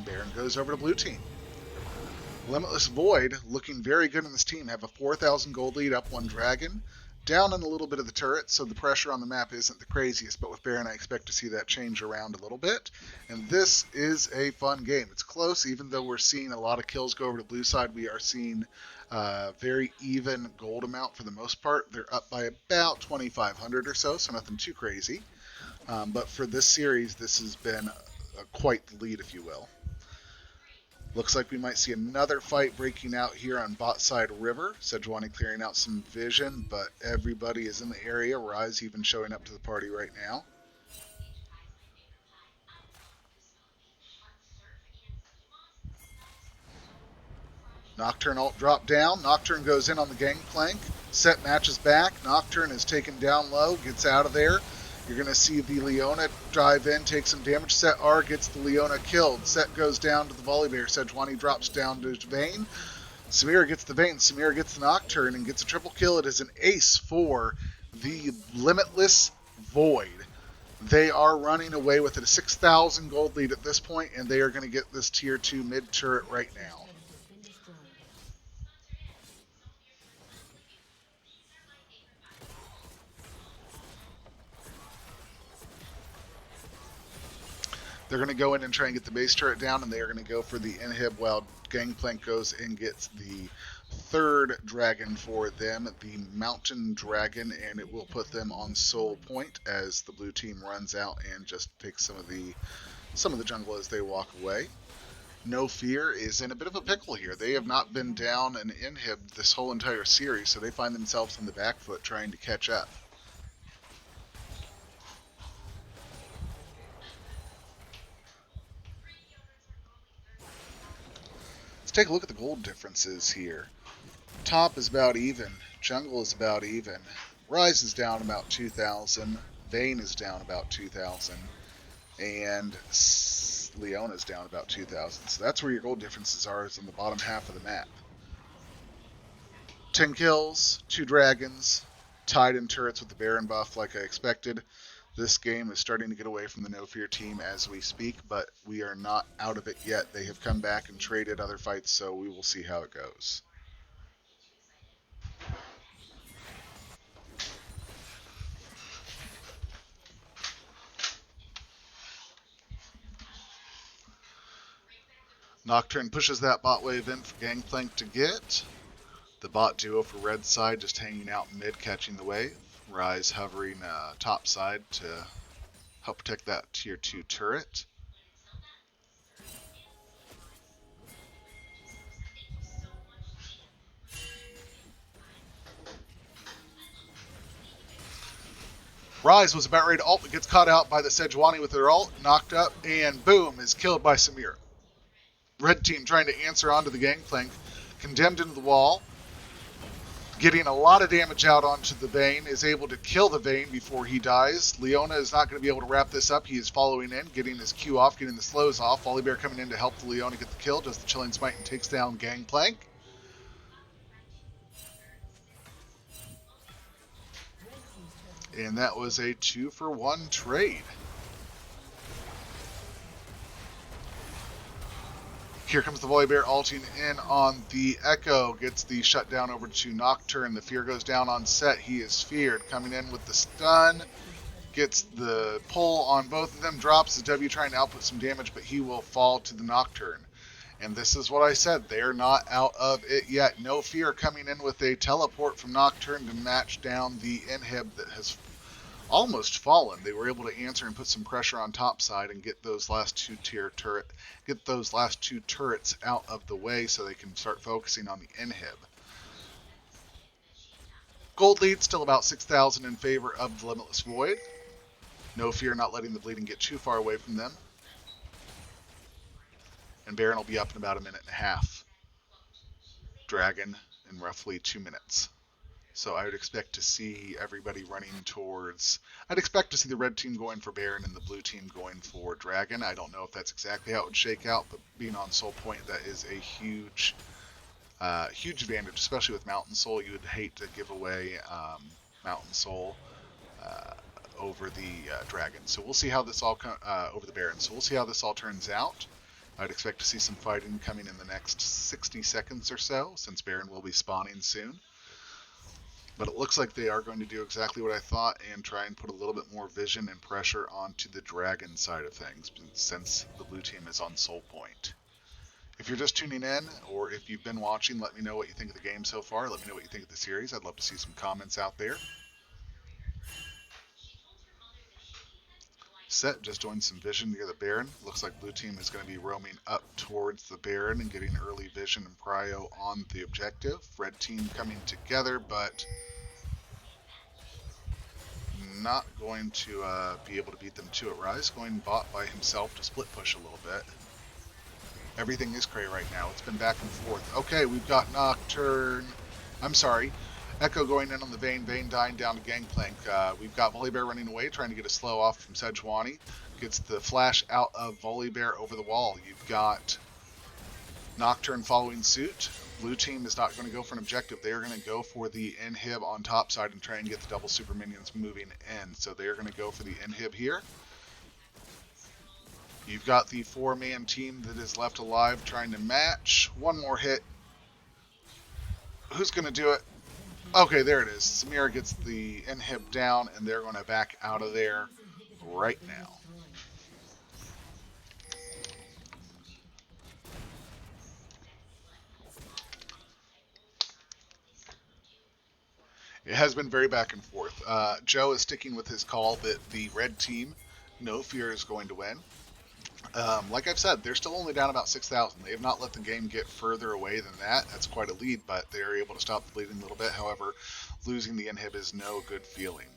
Baron goes over to blue team. Limitless Void, looking very good in this team, have a 4,000 gold lead, up 1 dragon. Down in a little bit of the turret, so the pressure on the map isn't the craziest, but with Baron I expect to see that change around a little bit. And this is a fun game. It's close, even though we're seeing a lot of kills go over to the blue side. We are seeing very even gold amount for the most part. They're up by about 2,500 or so, so nothing too crazy. But for this series, this has been quite the lead, if you will. Looks like we might see another fight breaking out here on bot side river. Sejuani clearing out some vision, but everybody is in the area. Rise even showing up to the party right now. Nocturne ult drop down. Nocturne goes in on the gangplank. Set matches back. Nocturne is taken down low, gets out of there. You're going to see the Leona drive in, take some damage. Set R gets the Leona killed. Set goes down to the Volibear. Sejuani drops down to Vayne. Samira gets the Vayne. Samira gets the Nocturne and gets a triple kill. It is an ace for the Limitless Void. They are running away with it. A 6,000 gold lead at this point, and they are going to get this tier 2 mid turret right now. They're going to go in and try and get the base turret down, and they are going to go for the inhib while Gangplank goes and gets the 3rd dragon for them, the Mountain Dragon, and it will put them on soul point as the blue team runs out and just takes some of the jungle as they walk away. No Fear is in a bit of a pickle here. They have not been down an inhib this whole entire series, so they find themselves on the back foot trying to catch up. Let's take a look at the gold differences here. Top is about even. Jungle is about even. Rise is down about 2,000. Vayne is down about 2,000. And Leona is down about 2,000. So that's where your gold differences are, is on the bottom half of the map. 10 kills, 2 dragons, tied in turrets with the Baron buff like I expected. This game is starting to get away from the No Fear team as we speak, but we are not out of it yet. They have come back and traded other fights, so we will see how it goes. Nocturne pushes that bot wave in for Gangplank to get. The bot duo for red side just hanging out mid, catching the wave. Rise hovering top side to help protect that tier 2 turret. Rise was about ready to ult, but gets caught out by the Sejuani with their ult, knocked up, and boom, is killed by Samir. Red team trying to answer onto the gangplank, condemned into the wall, getting a lot of damage out onto the Vayne, is able to kill the Vayne before he dies. Leona is not going to be able to wrap this up. He is following in, getting his Q off, getting the slows off. Volibear coming in to help the Leona get the kill, does the Chilling Smite and takes down Gangplank. And that was a 2-for-1 trade. Here comes the Volibear ulting in on the Echo. Gets the shutdown over to Nocturne. The Fear goes down on set. He is feared. Coming in with the stun. Gets the pull on both of them. Drops the W trying to output some damage, but he will fall to the Nocturne. And this is what I said. They're not out of it yet. No Fear coming in with a teleport from Nocturne to match down the inhib that has almost fallen. They were able to answer and put some pressure on top side and get those last two turrets out of the way so they can start focusing on the inhib. Gold lead still about 6,000 in favor of the Limitless Void. No Fear not letting the bleeding get too far away from them. And Baron will be up in about a minute and a half. Dragon in roughly 2 minutes. So I would expect to see everybody running towards... I'd expect to see the red team going for Baron and the blue team going for Dragon. I don't know if that's exactly how it would shake out, but being on Soul Point, that is a huge advantage, especially with Mountain Soul. You would hate to give away Mountain Soul over the Dragon. So we'll see how this all over the Baron. So we'll see how this all turns out. I'd expect to see some fighting coming in the next 60 seconds or so, since Baron will be spawning soon. But it looks like they are going to do exactly what I thought and try and put a little bit more vision and pressure onto the Dragon side of things, since the blue team is on Soul Point. If you're just tuning in, or if you've been watching, let me know what you think of the game so far. Let me know what you think of the series. I'd love to see some comments out there. Set just joined some vision near the Baron. Looks like blue team is going to be roaming up towards the Baron and getting early vision and prio on the objective. Red team coming together, but not going to be able to beat them to it. Rise going bot by himself to split push a little bit. Everything is cray right now. It's been back and forth. Okay, we've got Nocturne. I'm sorry. Echo going in on the Vayne. Vayne dying down to Gangplank. We've got Volibear running away, trying to get a slow off from Sejuani. Gets the flash out of Volibear over the wall. You've got Nocturne following suit. Blue team is not going to go for an objective. They are going to go for the inhib on top side and try and get the double super minions moving in. So they are going to go for the inhib here. You've got the 4-man team that is left alive trying to match. One more hit. Who's going to do it? Okay, there it is. Samira gets the inhib down, and they're going to back out of there right now. It has been very back and forth. Joe is sticking with his call that the red team, no fear, is going to win. Like I've said, they're still only down about 6,000. They have not let the game get further away than that. That's quite a lead, but they are able to stop the bleeding a little bit. However, losing the inhib is no good feeling.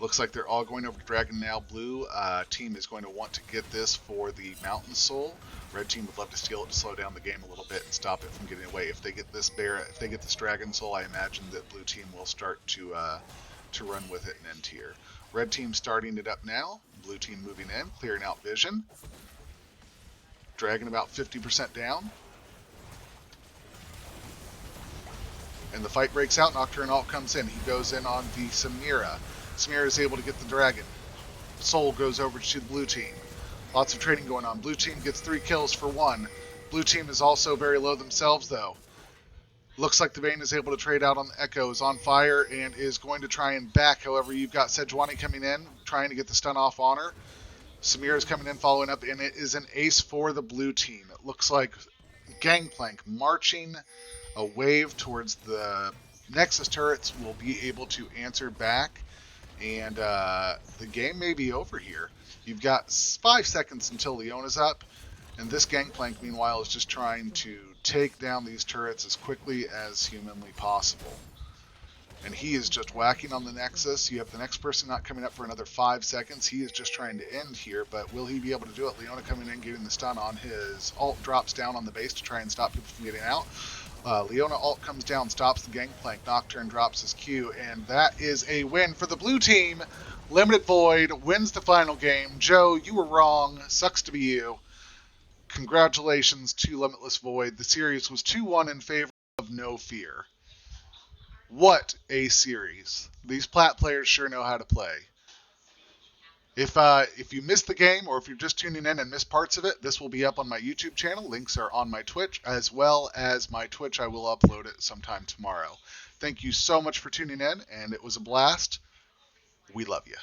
Looks like they're all going over to Dragon now. Blue team is going to want to get this for the Mountain Soul. Red team would love to steal it to slow down the game a little bit and stop it from getting away. If they get this Dragon Soul, I imagine that blue team will start to run with it and end here. Red team starting it up now. Blue team moving in, clearing out vision. Dragon about 50% down. And the fight breaks out. Nocturne ult comes in. He goes in on the Samira. Samira is able to get the Dragon. Soul goes over to the blue team. Lots of trading going on. Blue team gets 3 kills for 1. Blue team is also very low themselves, though. Looks like the Vayne is able to trade out on the Echo. Is on fire and is going to try and back. However, you've got Sejuani coming in, trying to get the stun off on her. Samira is coming in, following up, and it is an ace for the blue team. It looks like Gangplank marching a wave towards the Nexus turrets will be able to answer back and the game may be over here. You've got 5 seconds until Leona's up, and this Gangplank, meanwhile, is just trying to take down these turrets as quickly as humanly possible. And he is just whacking on the Nexus. You have the next person not coming up for another 5 seconds. He is just trying to end here, but will he be able to do it? Leona coming in, getting the stun on his ult, drops down on the base to try and stop people from getting out. Leona ult comes down, stops the Gangplank. Nocturne drops his Q, and that is a win for the blue team. Limited Void wins the final game. Joe, you were wrong. Sucks to be you. Congratulations to Limitless Void. The series was 2-1 in favor of No Fear. What a series. These Plat players sure know how to play. If you missed the game, or if you're just tuning in and missed parts of it, this will be up on my YouTube channel. Links are on my Twitch, as well as my Twitch. I will upload it sometime tomorrow. Thank you so much for tuning in, and it was a blast. We love you.